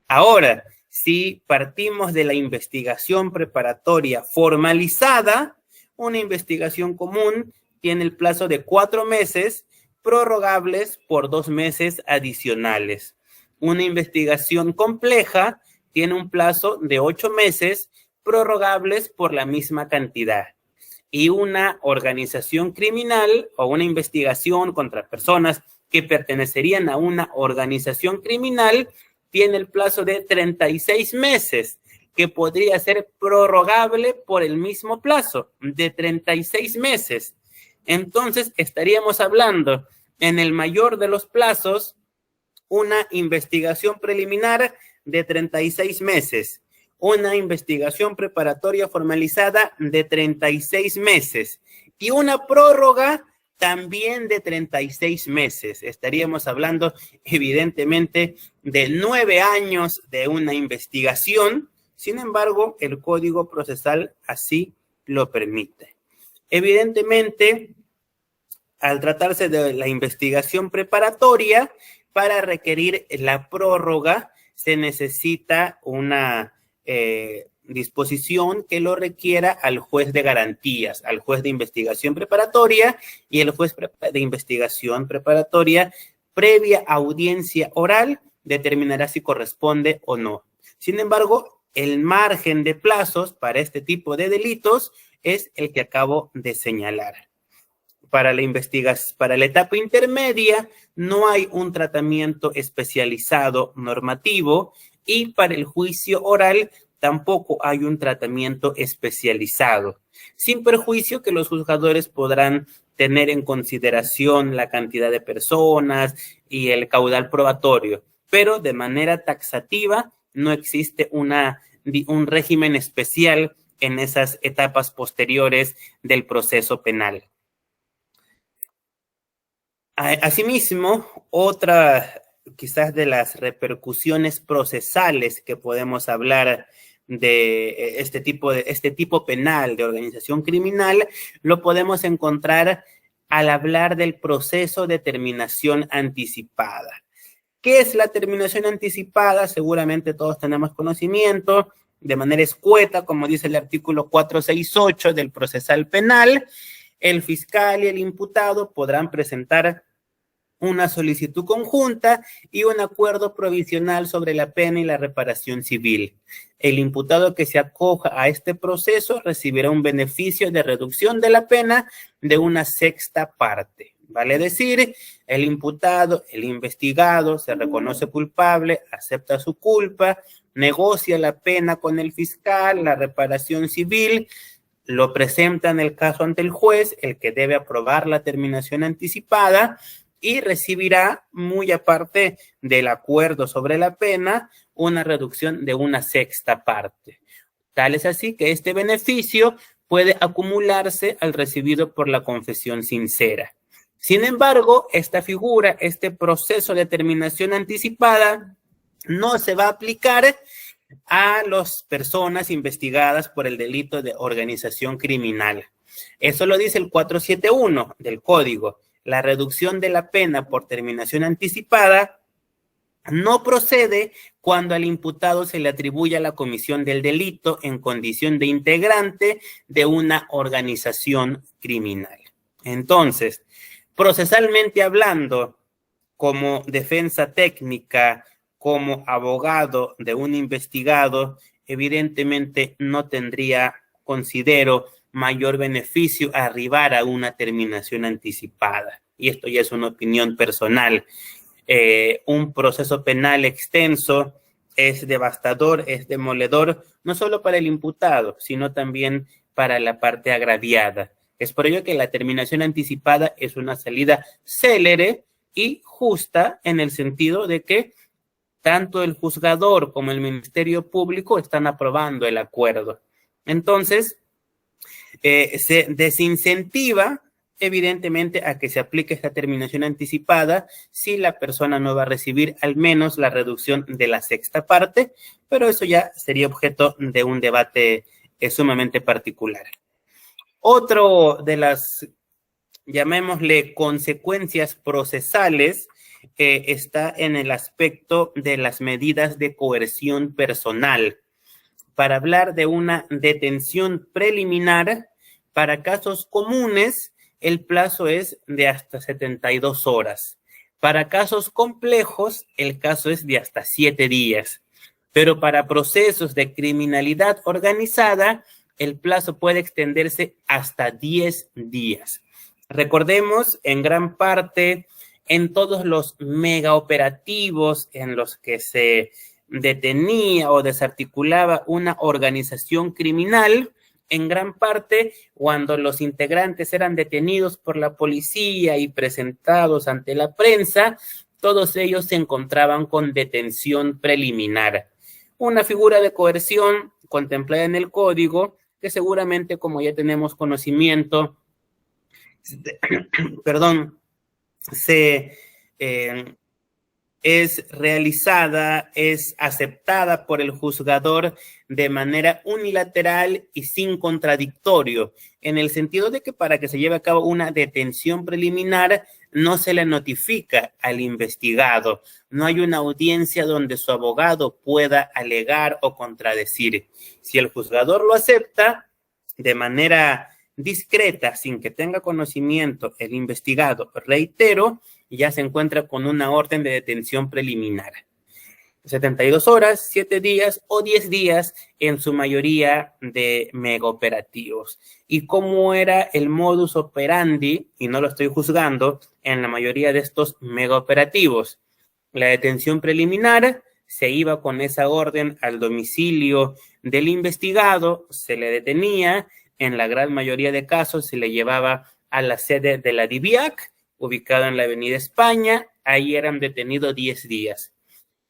Ahora, si partimos de la investigación preparatoria formalizada, una investigación común tiene el plazo de 4 meses, prorrogables por 2 meses adicionales. Una investigación compleja tiene un plazo de 8 meses, prorrogables por la misma cantidad. Y una organización criminal o una investigación contra personas que pertenecerían a una organización criminal tiene el plazo de 36 meses, que podría ser prorrogable por el mismo plazo de 36 meses. Entonces, estaríamos hablando, en el mayor de los plazos, una investigación preliminar de 36 meses, una investigación preparatoria formalizada de 36 meses y una prórroga también de 36 meses. Estaríamos hablando, evidentemente, de 9 años de una investigación. Sin embargo, el Código Procesal así lo permite. Evidentemente, al tratarse de la investigación preparatoria, para requerir la prórroga se necesita una disposición que lo requiera al juez de garantías, al juez de investigación preparatoria, y el juez de investigación preparatoria, previa audiencia oral, determinará si corresponde o no. Sin embargo, el margen de plazos para este tipo de delitos es el que acabo de señalar. Para la etapa intermedia no hay un tratamiento especializado normativo, y para el juicio oral tampoco hay un tratamiento especializado, sin perjuicio que los juzgadores podrán tener en consideración la cantidad de personas y el caudal probatorio, pero de manera taxativa no existe un régimen especial en esas etapas posteriores del proceso penal. Asimismo, otra quizás de las repercusiones procesales que podemos hablar de este tipo penal de organización criminal, lo podemos encontrar al hablar del proceso de terminación anticipada. ¿Qué es la terminación anticipada? Seguramente todos tenemos conocimiento. De manera escueta, como dice el artículo 468 del procesal penal, el fiscal y el imputado podrán presentar una solicitud conjunta y un acuerdo provisional sobre la pena y la reparación civil. El imputado que se acoja a este proceso recibirá un beneficio de reducción de la pena de 1/6 parte. Vale decir, el imputado, el investigado, se reconoce culpable, acepta su culpa, negocia la pena con el fiscal, la reparación civil, lo presenta en el caso ante el juez, el que debe aprobar la terminación anticipada, y recibirá, muy aparte del acuerdo sobre la pena, una reducción de 1/6 parte. Tal es así que este beneficio puede acumularse al recibido por la confesión sincera. Sin embargo, esta figura, este proceso de terminación anticipada, no se va a aplicar a las personas investigadas por el delito de organización criminal. Eso lo dice el 471 del Código. la reducción de la pena por terminación anticipada no procede cuando al imputado se le atribuya la comisión del delito en condición de integrante de una organización criminal. Entonces, procesalmente hablando, como defensa técnica, como abogado de un investigado, evidentemente no tendría, considero, mayor beneficio arribar a una terminación anticipada. Y esto ya es una opinión personal. Un proceso penal extenso es devastador, es demoledor, no solo para el imputado, sino también para la parte agraviada. Es por ello que la terminación anticipada es una salida célere y justa en el sentido de que tanto el juzgador como el Ministerio Público están aprobando el acuerdo. Entonces, se desincentiva evidentemente a que se aplique esta terminación anticipada si la persona no va a recibir al menos la reducción de la sexta parte, pero eso ya sería objeto de un debate sumamente particular. Otro de las, llamémosle, consecuencias procesales está en el aspecto de las medidas de coerción personal. Para hablar de una detención preliminar, para casos comunes, el plazo es de hasta 72 horas. Para casos complejos, el caso es de hasta 7 días. Pero para procesos de criminalidad organizada, el plazo puede extenderse hasta 10 días. Recordemos, en gran parte, en todos los megaoperativos en los que se detenía o desarticulaba una organización criminal, en gran parte cuando los integrantes eran detenidos por la policía y presentados ante la prensa, todos ellos se encontraban con detención preliminar. Una figura de coerción contemplada en el código que seguramente, como ya tenemos conocimiento, es realizada, es aceptada por el juzgador de manera unilateral y sin contradictorio, en el sentido de que para que se lleve a cabo una detención preliminar no se le notifica al investigado, no hay una audiencia donde su abogado pueda alegar o contradecir. Si el juzgador lo acepta de manera discreta, sin que tenga conocimiento el investigado, reitero, ya se encuentra con una orden de detención preliminar. 72 horas, 7 días o 10 días en su mayoría de megaoperativos. ¿Y cómo era el modus operandi? Y no lo estoy juzgando, en la mayoría de estos megaoperativos. La detención preliminar se iba con esa orden al domicilio del investigado, se le detenía, en la gran mayoría de casos se le llevaba a la sede de la DIVIAC, ubicada en la Avenida España, ahí eran detenidos 10 días.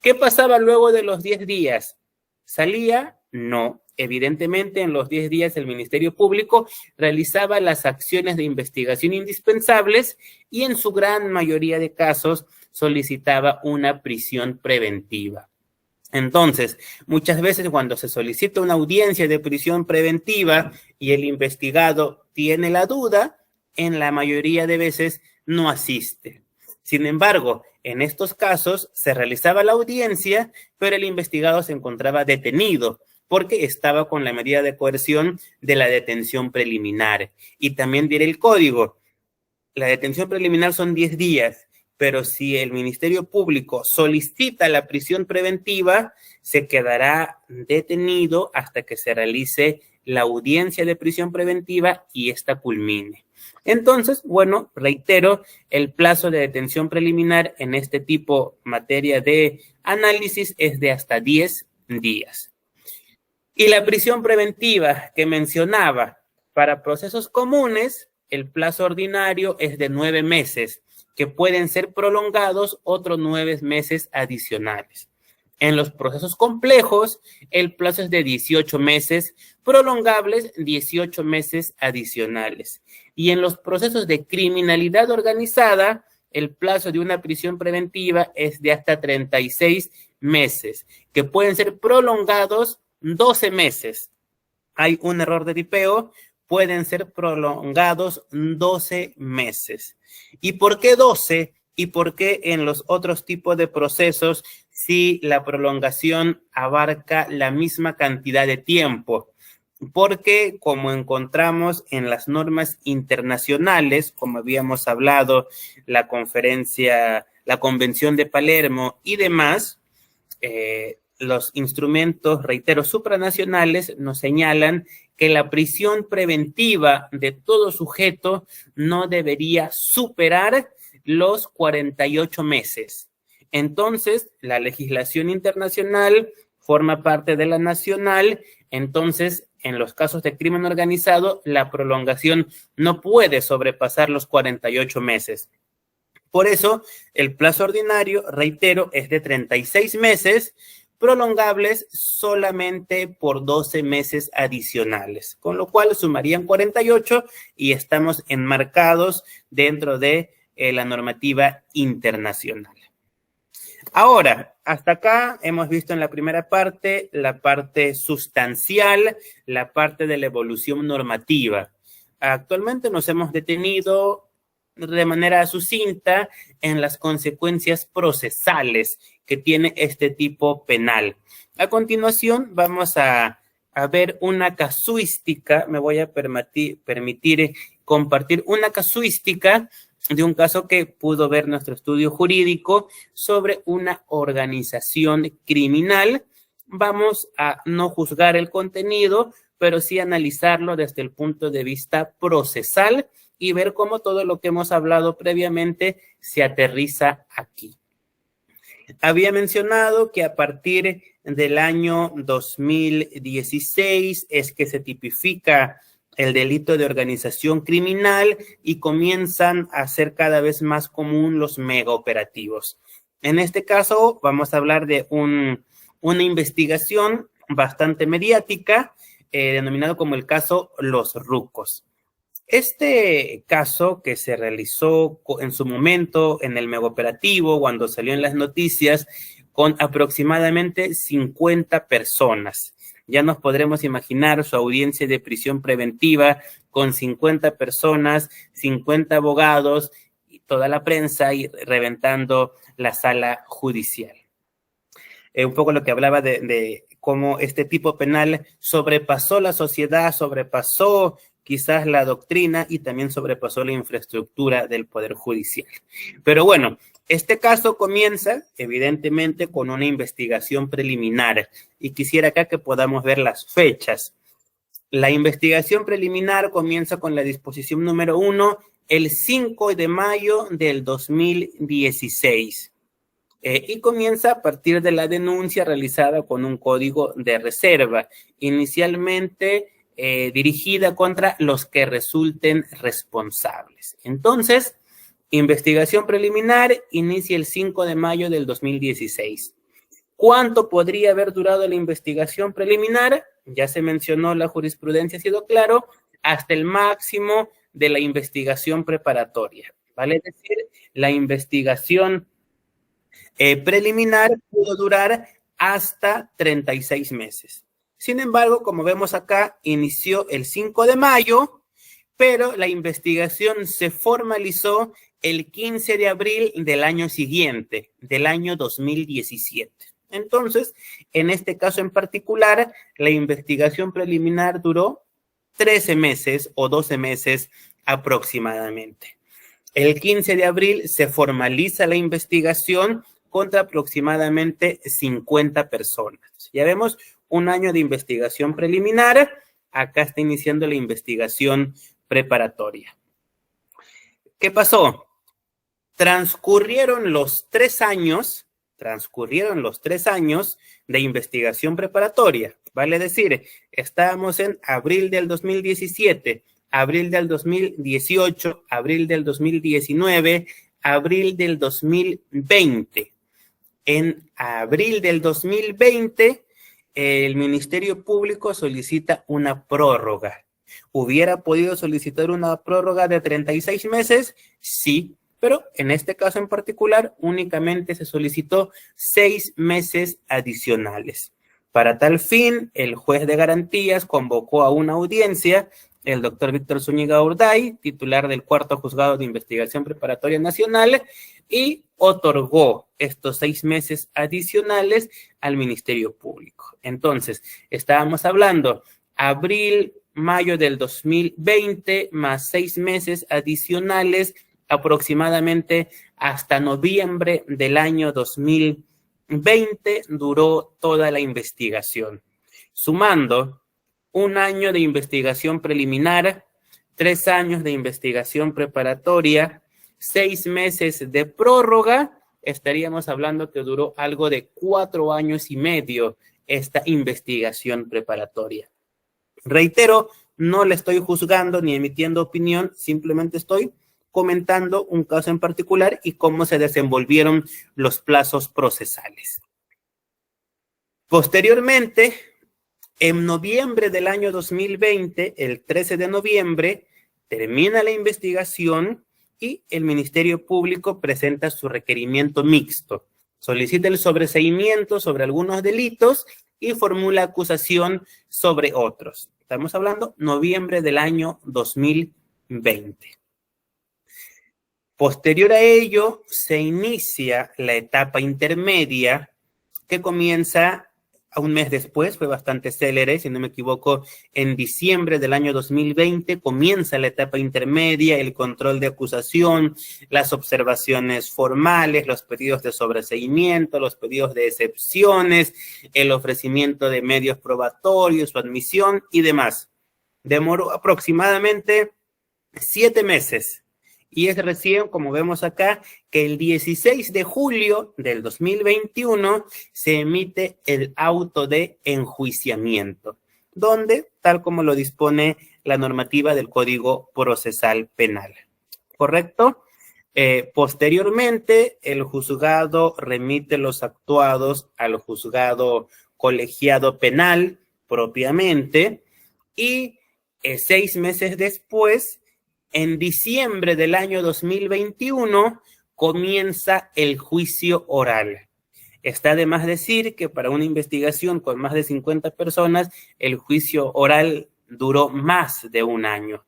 ¿Qué pasaba luego de los 10 días? ¿Salía? No. Evidentemente, en los 10 días el Ministerio Público realizaba las acciones de investigación indispensables y en su gran mayoría de casos solicitaba una prisión preventiva. Entonces, muchas veces cuando se solicita una audiencia de prisión preventiva y el investigado tiene la duda, en la mayoría de veces no asiste. Sin embargo, en estos casos se realizaba la audiencia, pero el investigado se encontraba detenido porque estaba con la medida de coerción de la detención preliminar. Y también diré el código, la detención preliminar son 10 días, pero si el Ministerio Público solicita la prisión preventiva, se quedará detenido hasta que se realice la audiencia de prisión preventiva y esta culmine. Entonces, bueno, reitero, el plazo de detención preliminar en este tipo materia de análisis es de hasta 10 días. Y la prisión preventiva que mencionaba, para procesos comunes, el plazo ordinario es de 9 meses, que pueden ser prolongados otros 9 meses adicionales. En los procesos complejos, el plazo es de 18 meses, prolongables 18 meses adicionales. Y en los procesos de criminalidad organizada, el plazo de una prisión preventiva es de hasta 36 meses, que pueden ser prolongados 12 meses. Hay un error de tipeo, pueden ser prolongados 12 meses. ¿Y por qué 12? ¿Y por qué en los otros tipos de procesos si la prolongación abarca la misma cantidad de tiempo? Porque como encontramos en las normas internacionales, como habíamos hablado, la Convención de Palermo y demás, los instrumentos, reitero, supranacionales nos señalan que la prisión preventiva de todo sujeto no debería superar los 48 meses. Entonces, la legislación internacional forma parte de la nacional, entonces, en los casos de crimen organizado, la prolongación no puede sobrepasar los 48 meses. Por eso, el plazo ordinario, reitero, es de 36 meses, prolongables solamente por 12 meses adicionales, con lo cual sumarían 48 y estamos enmarcados dentro de la normativa internacional. Ahora, hasta acá hemos visto en la primera parte la parte sustancial, la parte de la evolución normativa. Actualmente nos hemos detenido de manera sucinta en las consecuencias procesales que tiene este tipo penal. A continuación vamos a ver una casuística, me voy a permitir compartir una casuística de un caso que pudo ver nuestro estudio jurídico sobre una organización criminal. Vamos a no juzgar el contenido, pero sí analizarlo desde el punto de vista procesal y ver cómo todo lo que hemos hablado previamente se aterriza aquí. Había mencionado que a partir del año 2016 es que se tipifica el delito de organización criminal y comienzan a ser cada vez más común los megaoperativos. En este caso vamos a hablar de una investigación bastante mediática, denominado como el caso Los Rucos. Este caso que se realizó en su momento en el megaoperativo, cuando salió en las noticias, con aproximadamente 50 personas. Ya nos podremos imaginar su audiencia de prisión preventiva con 50 personas, 50 abogados, y toda la prensa y reventando la sala judicial. Un poco lo que hablaba de cómo este tipo penal sobrepasó la sociedad, sobrepasó quizás la doctrina y también sobrepasó la infraestructura del Poder Judicial. Pero bueno, este caso comienza evidentemente con una investigación preliminar y quisiera acá que podamos ver las fechas. La investigación preliminar comienza con la disposición número 1 el 5 de mayo del 2016 y comienza a partir de la denuncia realizada con un código de reserva, inicialmente dirigida contra los que resulten responsables. Entonces, investigación preliminar inicia el 5 de mayo del 2016. ¿Cuánto podría haber durado la investigación preliminar? Ya se mencionó, la jurisprudencia ha sido claro, hasta el máximo de la investigación preparatoria. Vale decir, la investigación preliminar pudo durar hasta 36 meses. Sin embargo, como vemos acá, inició el 5 de mayo, pero la investigación se formalizó el 15 de abril del año siguiente, del año 2017. Entonces, en este caso en particular, la investigación preliminar duró 13 meses o 12 meses aproximadamente. El 15 de abril se formaliza la investigación contra aproximadamente 50 personas. Ya vemos un año de investigación preliminar, acá está iniciando la investigación preparatoria. ¿Qué pasó? Transcurrieron los 3 años de investigación preparatoria, vale decir, estábamos en abril del 2017, abril del 2018, abril del 2019, abril del 2020. En abril del 2020, el Ministerio Público solicita una prórroga. ¿Hubiera podido solicitar una prórroga de 36 meses? Sí, pero en este caso en particular únicamente se solicitó 6 meses adicionales. Para tal fin, el juez de garantías convocó a una audiencia el doctor Víctor Zúñiga Urday, titular del Cuarto Juzgado de Investigación Preparatoria Nacional, y otorgó estos 6 meses adicionales al Ministerio Público. Entonces, estábamos hablando abril, mayo del 2020, más 6 meses adicionales, aproximadamente hasta noviembre del año 2020 duró toda la investigación. Sumando 1 año de investigación preliminar, 3 años de investigación preparatoria, 6 meses de prórroga, estaríamos hablando que duró algo de 4 años y medio esta investigación preparatoria. Reitero, no le estoy juzgando ni emitiendo opinión, simplemente estoy comentando un caso en particular y cómo se desenvolvieron los plazos procesales. Posteriormente, en noviembre del año 2020, el 13 de noviembre, termina la investigación y el Ministerio Público presenta su requerimiento mixto. Solicita el sobreseimiento sobre algunos delitos y formula acusación sobre otros. Estamos hablando noviembre del año 2020. Posterior a ello, se inicia la etapa intermedia que comienza a un mes después, fue bastante célere, si no me equivoco, en diciembre del año 2020 comienza la etapa intermedia, el control de acusación, las observaciones formales, los pedidos de sobreseimiento, los pedidos de excepciones, el ofrecimiento de medios probatorios, su admisión y demás. Demoró aproximadamente 7 meses. Y es recién, como vemos acá, que el 16 de julio del 2021 se emite el auto de enjuiciamiento, donde, tal como lo dispone la normativa del Código Procesal Penal. ¿Correcto? Posteriormente, el juzgado remite los actuados al juzgado colegiado penal propiamente y 6 meses después, en diciembre del año 2021 comienza el juicio oral. Está de más decir que para una investigación con más de 50 personas, el juicio oral duró más de 1 año,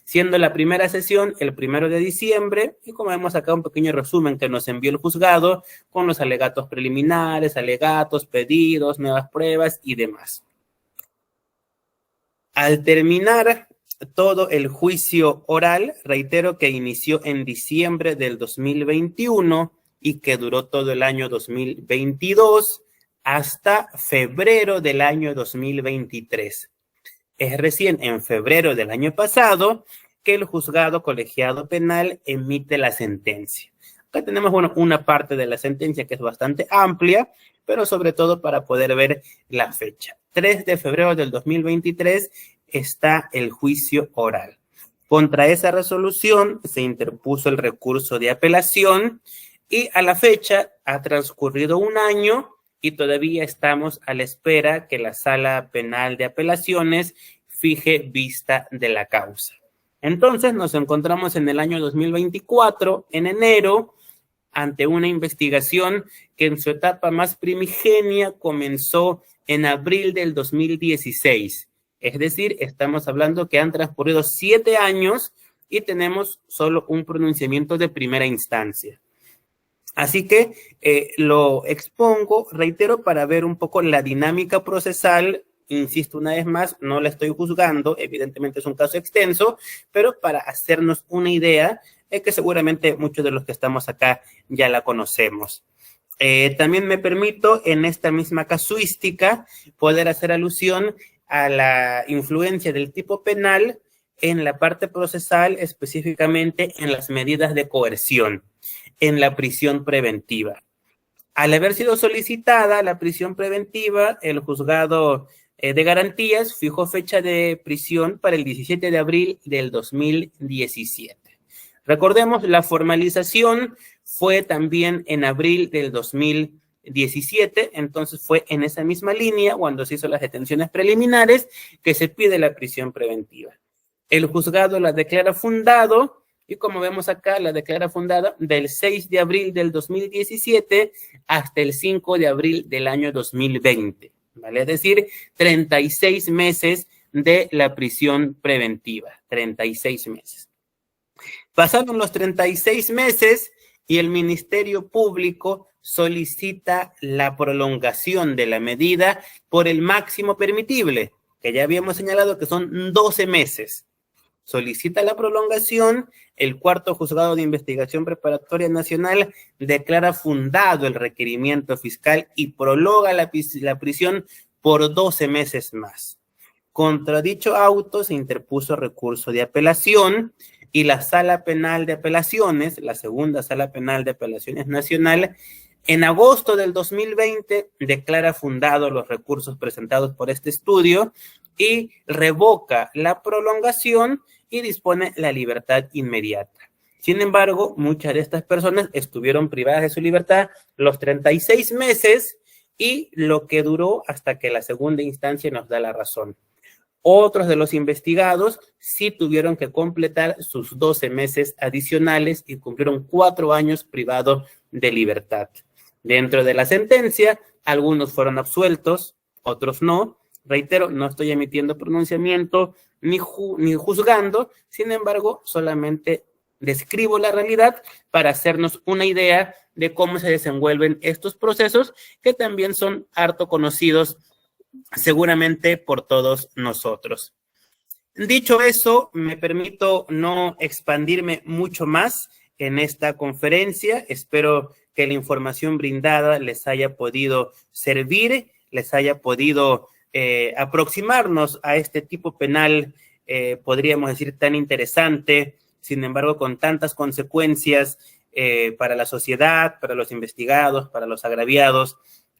siendo la primera sesión el 1 de diciembre, y como vemos acá un pequeño resumen que nos envió el juzgado con los alegatos preliminares, alegatos, pedidos, nuevas pruebas y demás. Al terminar todo el juicio oral, reitero que inició en diciembre del 2021 y que duró todo el año 2022 hasta febrero del año 2023. Es recién en febrero del año pasado que el juzgado colegiado penal emite la sentencia. Acá tenemos una parte de la sentencia que es bastante amplia, pero sobre todo para poder ver la fecha. 3 de febrero del 2023 está el juicio oral. Contra esa resolución se interpuso el recurso de apelación y a la fecha ha transcurrido 1 año y todavía estamos a la espera que la Sala Penal de Apelaciones fije vista de la causa. Entonces nos encontramos en el año 2024, en enero, ante una investigación que en su etapa más primigenia comenzó en abril del 2016. Es decir, estamos hablando que han transcurrido 7 años y tenemos solo un pronunciamiento de primera instancia. Así que lo expongo, reitero, para ver un poco la dinámica procesal. Insisto una vez más, no la estoy juzgando, evidentemente es un caso extenso, pero para hacernos una idea, que seguramente muchos de los que estamos acá ya la conocemos. También me permito, en esta misma casuística, poder hacer alusión a la influencia del tipo penal en la parte procesal, específicamente en las medidas de coerción, en la prisión preventiva. Al haber sido solicitada la prisión preventiva, el juzgado de garantías fijó fecha de prisión para el 17 de abril del 2017. Recordemos, la formalización fue también en abril del 2017, entonces fue en esa misma línea, cuando se hizo las detenciones preliminares, que se pide la prisión preventiva. El juzgado la declara fundado, y como vemos acá, la declara fundada del 6 de abril del 2017 hasta el 5 de abril del año 2020, ¿vale? Es decir, 36 meses de la prisión preventiva, 36 meses. Pasaron los 36 meses y el Ministerio Público solicita la prolongación de la medida por el máximo permitible, que ya habíamos señalado que son 12 meses. Solicita la prolongación, el cuarto juzgado de investigación preparatoria nacional declara fundado el requerimiento fiscal y prolonga la prisión por 12 meses más. Contra dicho auto se interpuso recurso de apelación y la Sala Penal de Apelaciones, la segunda Sala Penal de Apelaciones Nacional, en agosto del 2020 declara fundado los recursos presentados por este estudio y revoca la prolongación y dispone la libertad inmediata. Sin embargo, muchas de estas personas estuvieron privadas de su libertad los 36 meses y lo que duró hasta que la segunda instancia nos da la razón. Otros de los investigados sí tuvieron que completar sus 12 meses adicionales y cumplieron 4 años privados de libertad. Dentro de la sentencia, algunos fueron absueltos, otros no. Reitero, no estoy emitiendo pronunciamiento ni juzgando, sin embargo, solamente describo la realidad para hacernos una idea de cómo se desenvuelven estos procesos que también son harto conocidos seguramente por todos nosotros. Dicho eso, me permito no expandirme mucho más en esta conferencia. Espero que la información brindada les haya podido servir, les haya podido aproximarnos a este tipo penal, podríamos decir, tan interesante, sin embargo, con tantas consecuencias para la sociedad, para los investigados, para los agraviados,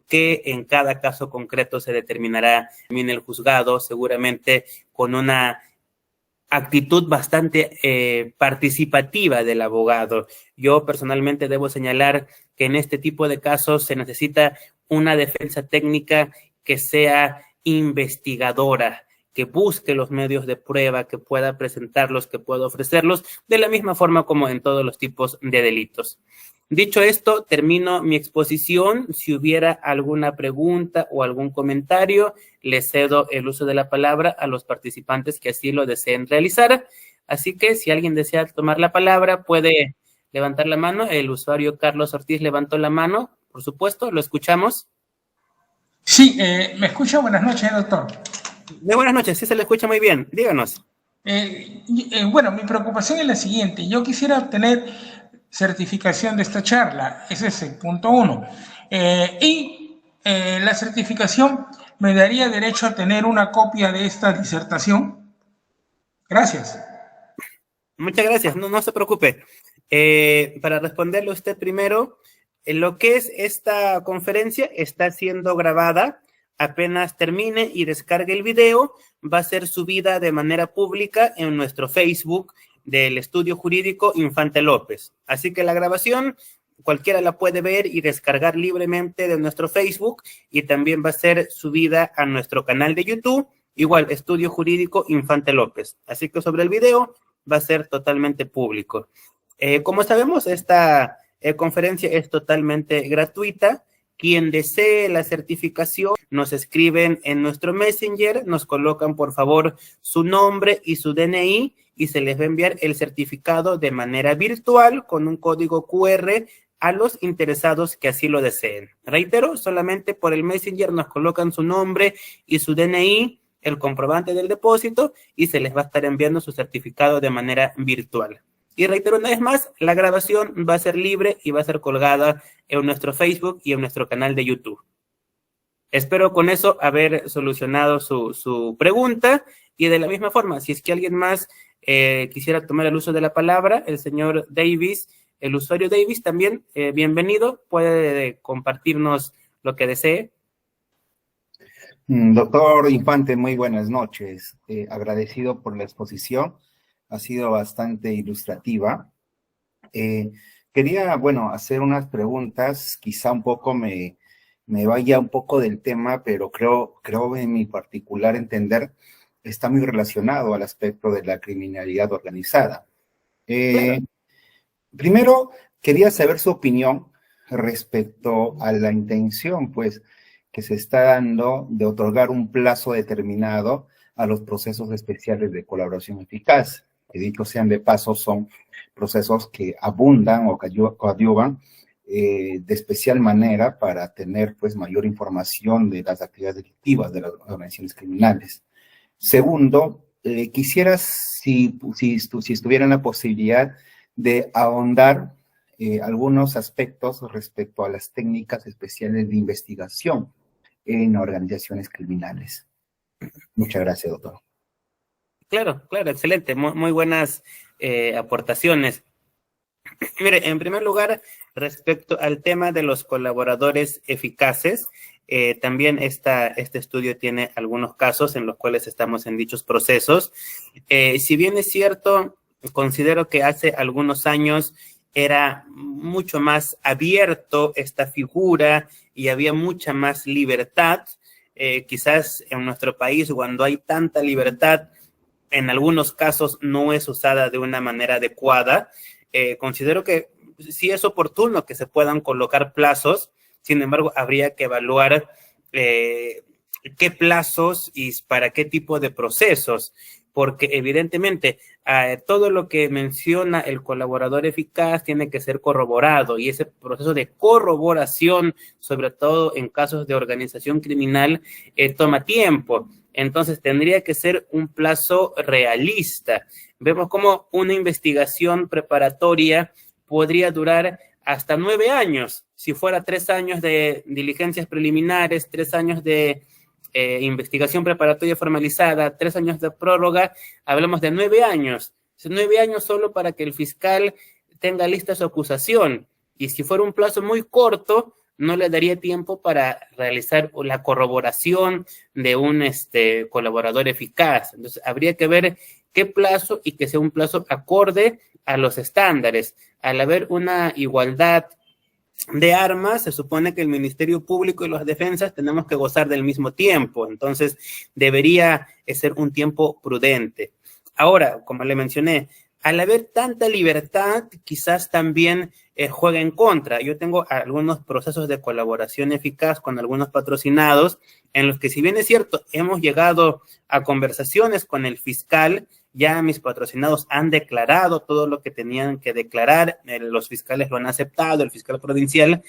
que en cada caso concreto se determinará en el juzgado, seguramente con una actitud bastante participativa del abogado. Yo personalmente debo señalar que en este tipo de casos se necesita una defensa técnica que sea investigadora, que busque los medios de prueba, que pueda presentarlos, que pueda ofrecerlos, de la misma forma como en todos los tipos de delitos. Dicho esto, termino mi exposición. Si hubiera alguna pregunta o algún comentario, les cedo el uso de la palabra a los participantes que así lo deseen realizar. Así que si alguien desea tomar la palabra, puede levantar la mano. El usuario Carlos Ortiz levantó la mano, por supuesto, lo escuchamos. Sí, ¿me escucha? Buenas noches, doctor. Buenas noches, sí se le escucha muy bien. Díganos. Bueno, mi preocupación es la siguiente. Yo quisiera obtener certificación de esta charla. Ese es el punto 1. La certificación me daría derecho a tener una copia de esta disertación. Gracias. Muchas gracias, no se preocupe. Para responderle a usted primero, lo que es esta conferencia está siendo grabada. Apenas termine y descargue el video, va a ser subida de manera pública en nuestro Facebook del Estudio Jurídico Infante López. Así que la grabación cualquiera la puede ver y descargar libremente de nuestro Facebook y también va a ser subida a nuestro canal de YouTube, igual Estudio Jurídico Infante López. Así que sobre el video va a ser totalmente público. Como sabemos, esta conferencia es totalmente gratuita. Quien desee la certificación, nos escriben en nuestro Messenger, nos colocan por favor su nombre y su DNI y se les va a enviar el certificado de manera virtual con un código QR a los interesados que así lo deseen. Reitero, solamente por el Messenger nos colocan su nombre y su DNI, el comprobante del depósito y se les va a estar enviando su certificado de manera virtual. Y reitero una vez más, la grabación va a ser libre y va a ser colgada en nuestro Facebook y en nuestro canal de YouTube. Espero con eso haber solucionado su pregunta y de la misma forma, si es que alguien más quisiera tomar el uso de la palabra, el señor Davis, el usuario Davis también, bienvenido, puede compartirnos lo que desee. Doctor Infante, muy buenas noches. Agradecido por la exposición. Ha sido bastante ilustrativa. Quería, hacer unas preguntas, quizá un poco me vaya un poco del tema, pero creo en mi particular entender está muy relacionado al aspecto de la criminalidad organizada. Primero, quería saber su opinión respecto a la intención, pues, que se está dando de otorgar un plazo determinado a los procesos especiales de colaboración eficaz. Que dicho sean de paso, son procesos que abundan o coadyuvan de especial manera para tener pues mayor información de las actividades delictivas de las organizaciones criminales. Segundo, quisiera si estuviera la posibilidad de ahondar algunos aspectos respecto a las técnicas especiales de investigación en organizaciones criminales. Muchas gracias, doctor. Claro, excelente, muy buenas aportaciones. Mire, en primer lugar, respecto al tema de los colaboradores eficaces, también este estudio tiene algunos casos en los cuales estamos en dichos procesos. Si bien es cierto, considero que hace algunos años era mucho más abierto esta figura y había mucha más libertad. Quizás en nuestro país, cuando hay tanta libertad, en algunos casos no es usada de una manera adecuada. Considero que sí es oportuno que se puedan colocar plazos, sin embargo, habría que evaluar qué plazos y para qué tipo de procesos, porque evidentemente todo lo que menciona el colaborador eficaz tiene que ser corroborado, y ese proceso de corroboración, sobre todo en casos de organización criminal, toma tiempo. Entonces tendría que ser un plazo realista. Vemos cómo una investigación preparatoria podría durar hasta 9 años. Si fuera 3 años de diligencias preliminares, 3 años de investigación preparatoria formalizada, 3 años de prórroga, hablamos de 9 años. 9 años solo para que el fiscal tenga lista su acusación. Y si fuera un plazo muy corto, no le daría tiempo para realizar la corroboración de un colaborador eficaz. Entonces, habría que ver qué plazo y que sea un plazo acorde a los estándares. Al haber una igualdad de armas, se supone que el Ministerio Público y las defensas tenemos que gozar del mismo tiempo. Entonces, debería ser un tiempo prudente. Ahora, como le mencioné, al haber tanta libertad, quizás también juega en contra. Yo tengo algunos procesos de colaboración eficaz con algunos patrocinados en los que, si bien es cierto, hemos llegado a conversaciones con el fiscal, ya mis patrocinados han declarado todo lo que tenían que declarar, los fiscales lo han aceptado, el fiscal provincial.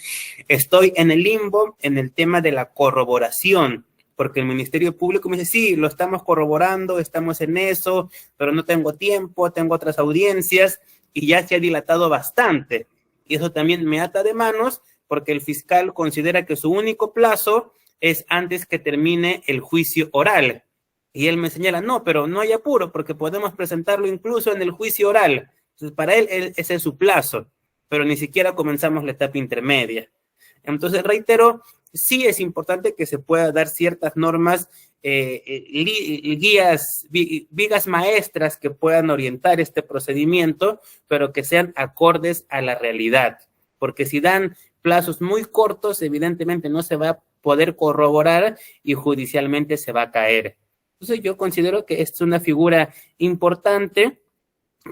Estoy en el limbo en el tema de la corroboración, porque el Ministerio Público me dice, sí, lo estamos corroborando, estamos en eso, pero no tengo tiempo, tengo otras audiencias, y ya se ha dilatado bastante. Y eso también me ata de manos, porque el fiscal considera que su único plazo es antes que termine el juicio oral. Y él me señala, no, pero no hay apuro, porque podemos presentarlo incluso en el juicio oral. Entonces, para él ese es su plazo, pero ni siquiera comenzamos la etapa intermedia. Entonces, reitero, sí es importante que se pueda dar ciertas normas, vigas maestras que puedan orientar este procedimiento, pero que sean acordes a la realidad. Porque si dan plazos muy cortos, evidentemente no se va a poder corroborar y judicialmente se va a caer. Entonces, yo considero que es una figura importante,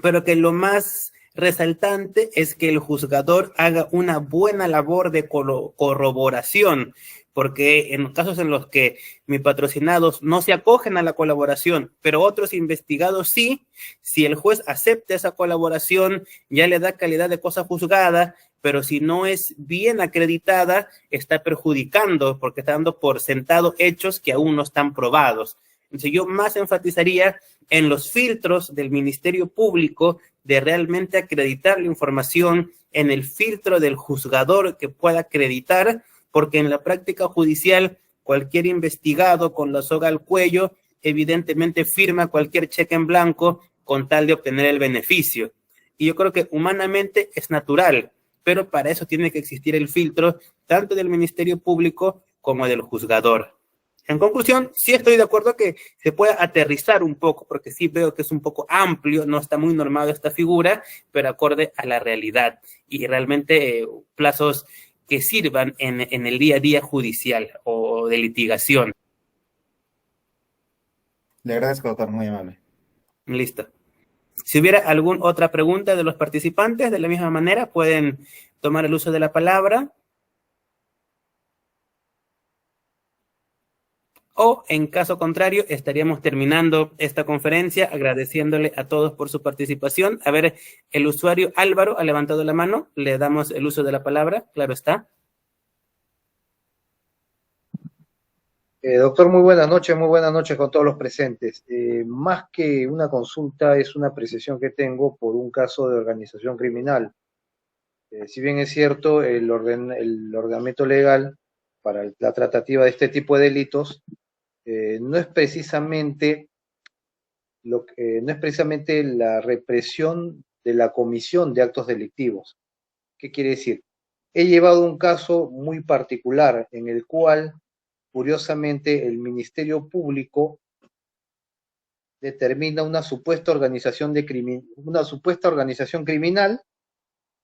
pero que lo más resaltante es que el juzgador haga una buena labor de corroboración, porque en casos en los que mis patrocinados no se acogen a la colaboración, pero otros investigados sí, si el juez acepta esa colaboración, ya le da calidad de cosa juzgada, pero si no es bien acreditada, está perjudicando, porque está dando por sentado hechos que aún no están probados. Entonces, yo más enfatizaría en los filtros del Ministerio Público de realmente acreditar la información, en el filtro del juzgador que pueda acreditar, porque en la práctica judicial cualquier investigado con la soga al cuello evidentemente firma cualquier cheque en blanco con tal de obtener el beneficio. Y yo creo que humanamente es natural, pero para eso tiene que existir el filtro tanto del Ministerio Público como del juzgador. En conclusión, sí estoy de acuerdo que se pueda aterrizar un poco, porque sí veo que es un poco amplio, no está muy normado esta figura, pero acorde a la realidad y realmente plazos que sirvan en el día a día judicial o de litigación. Le agradezco, doctor, muy amable. Listo. Si hubiera alguna otra pregunta de los participantes, de la misma manera, pueden tomar el uso de la palabra. o en caso contrario estaríamos terminando esta conferencia agradeciéndole a todos por su participación. A ver, el usuario Álvaro ha levantado la mano, le damos el uso de la palabra, claro está. Doctor, muy buenas noches con todos los presentes. Más que una consulta, es una apreciación que tengo por un caso de organización criminal. Si bien es cierto, el ordenamiento legal para la tratativa de este tipo de delitos no es precisamente no es precisamente la represión de la comisión de actos delictivos. ¿Qué quiere decir? He llevado un caso muy particular en el cual, curiosamente, el Ministerio Público determina una supuesta organización criminal,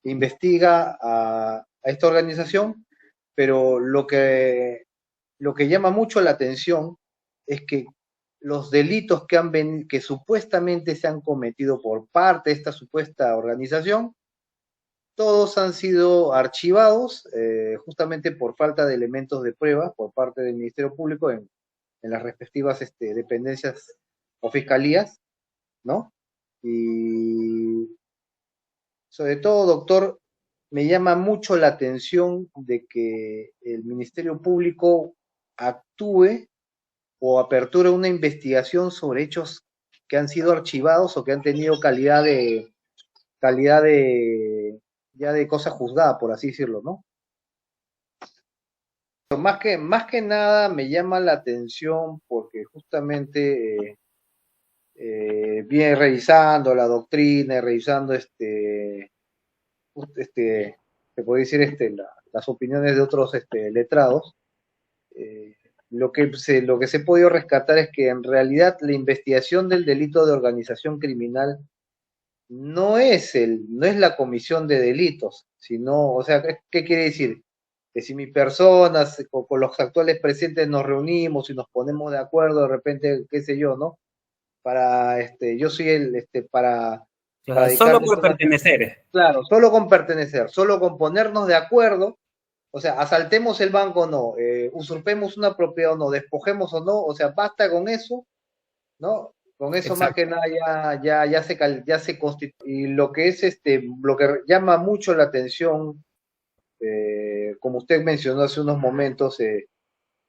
investiga a esta organización, pero lo que llama mucho la atención es que los delitos que supuestamente se han cometido por parte de esta supuesta organización, todos han sido archivados justamente por falta de elementos de prueba por parte del Ministerio Público en las respectivas dependencias o fiscalías, ¿no? Y sobre todo, doctor, me llama mucho la atención de que el Ministerio Público actúe o aperture una investigación sobre hechos que han sido archivados o que han tenido calidad de ya de cosa juzgada, por así decirlo, ¿no? Más que nada me llama la atención porque justamente viene revisando la doctrina, revisando se puede decir las opiniones de otros letrados. Lo que se ha podido rescatar es que en realidad la investigación del delito de organización criminal no es la comisión de delitos, sino, o sea, ¿qué quiere decir? Que si mi persona con los actuales presentes nos reunimos y nos ponemos de acuerdo, de repente, qué sé yo, ¿no? Para, yo soy para solo por pertenecer. Claro, solo con pertenecer, solo con ponernos de acuerdo, o sea, asaltemos el banco o no, usurpemos una propiedad o no, despojemos o no, o sea, basta con eso, ¿no? Con eso Exacto. Más que nada ya se constituye. Y lo que es lo que llama mucho la atención, como usted mencionó hace unos momentos,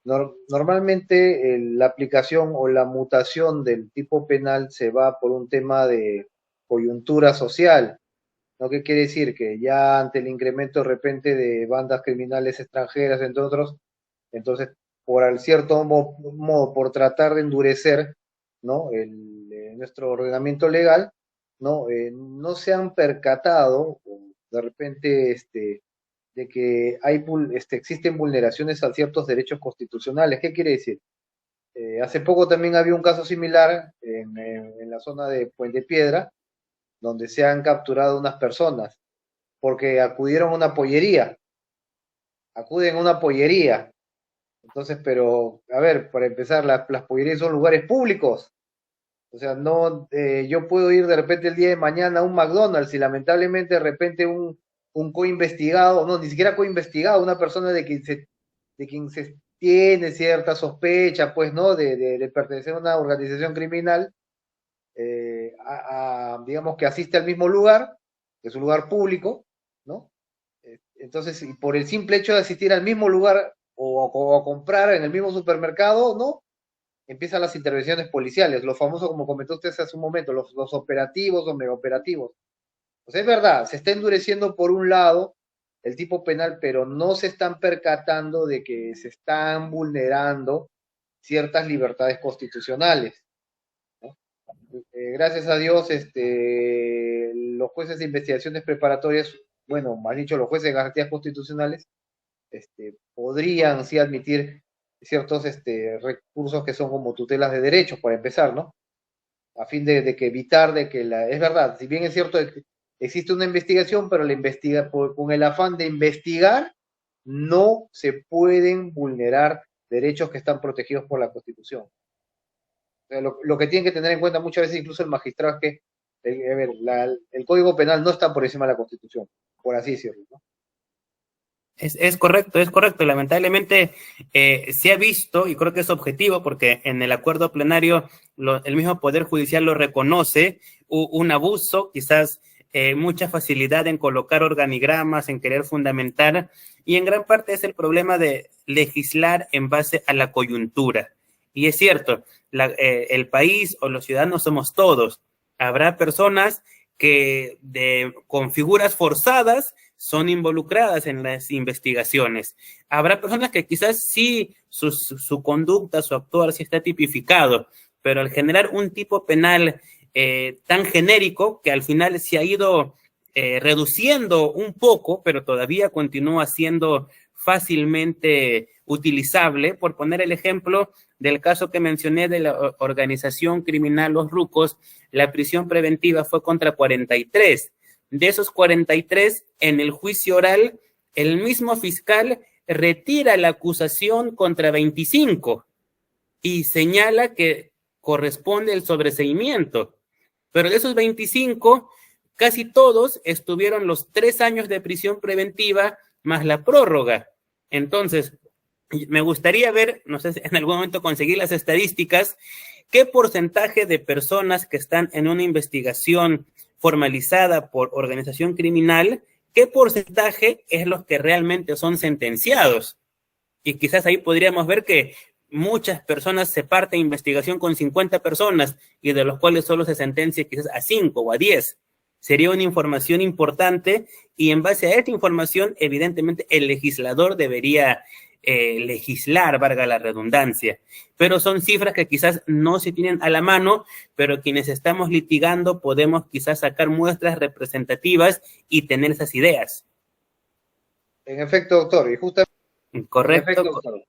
normalmente la aplicación o la mutación del tipo penal se va por un tema de coyuntura social, ¿no? ¿Qué quiere decir? Que ya ante el incremento de repente de bandas criminales extranjeras, entre otros, entonces, por cierto modo, por tratar de endurecer, ¿no? Nuestro ordenamiento legal, ¿no? No se han percatado, de repente, de que existen vulneraciones a ciertos derechos constitucionales. ¿Qué quiere decir? Hace poco también había un caso similar en la zona de Puente Piedra, donde se han capturado unas personas porque acudieron a una pollería. Acuden a una pollería. Entonces, pero, a ver, para empezar, las pollerías son lugares públicos. O sea, no, yo puedo ir de repente el día de mañana a un McDonald's y lamentablemente de repente un coinvestigado, no, ni siquiera coinvestigado, una persona de quien se tiene cierta sospecha, pues, ¿no? De pertenecer a una organización criminal, digamos que asiste al mismo lugar, que es un lugar público, ¿no? Entonces, por el simple hecho de asistir al mismo lugar o a comprar en el mismo supermercado, ¿no? Empiezan las intervenciones policiales, lo famoso, como comentó usted hace un momento, los operativos o megaoperativos. Pues es verdad, se está endureciendo por un lado el tipo penal, pero no se están percatando de que se están vulnerando ciertas libertades constitucionales, ¿no? Gracias a Dios, los jueces de investigaciones preparatorias, bueno, más dicho, los jueces de garantías constitucionales, podrían sí admitir ciertos recursos que son como tutelas de derechos, para empezar, ¿no? A fin de que evitar de que es verdad, si bien es cierto que existe una investigación, pero con el afán de investigar, no se pueden vulnerar derechos que están protegidos por la Constitución. O sea, lo que tienen que tener en cuenta muchas veces incluso el magistrado es que el Código Penal no está por encima de la Constitución, por así decirlo, ¿no? Es correcto, es correcto. Lamentablemente se ha visto, y creo que es objetivo, porque en el acuerdo plenario el mismo Poder Judicial lo reconoce, un abuso, quizás mucha facilidad en colocar organigramas, en querer fundamentar, y en gran parte es el problema de legislar en base a la coyuntura. Y es cierto, el país o los ciudadanos somos todos. Habrá personas que con figuras forzadas son involucradas en las investigaciones. Habrá personas que quizás sí su conducta, su actuar sí está tipificado, pero al generar un tipo penal tan genérico que al final se ha ido reduciendo un poco, pero todavía continúa siendo fácilmente utilizable. Por poner el ejemplo del caso que mencioné de la organización criminal Los Rucos, la prisión preventiva fue contra 43. De esos 43, en el juicio oral, el mismo fiscal retira la acusación contra 25 y señala que corresponde el sobreseimiento. Pero de esos 25, casi todos estuvieron los 3 años de prisión preventiva más la prórroga. Entonces, me gustaría ver, no sé si en algún momento conseguir las estadísticas, qué porcentaje de personas que están en una investigación formalizada por organización criminal, qué porcentaje es los que realmente son sentenciados. Y quizás ahí podríamos ver que muchas personas se parte de investigación con 50 personas y de los cuales solo se sentencia quizás a 5 o a 10. Sería una información importante y en base a esta información, evidentemente, el legislador debería legislar, valga la redundancia. Pero son cifras que quizás no se tienen a la mano, pero quienes estamos litigando podemos quizás sacar muestras representativas y tener esas ideas. En efecto, doctor, y justamente... Correcto. En efecto, doctor.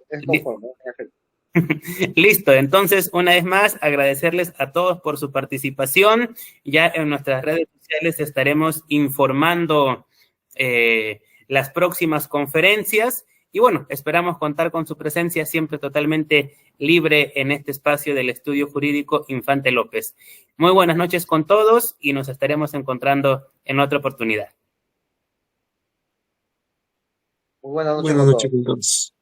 Es conforme, en efecto. Listo, entonces una vez más agradecerles a todos por su participación. Ya en nuestras redes sociales estaremos informando las próximas conferencias y bueno, esperamos contar con su presencia siempre totalmente libre en este espacio del Estudio Jurídico Infante López. Muy buenas noches con todos y nos estaremos encontrando en otra oportunidad. Muy buenas noches. Buenas noches con todos.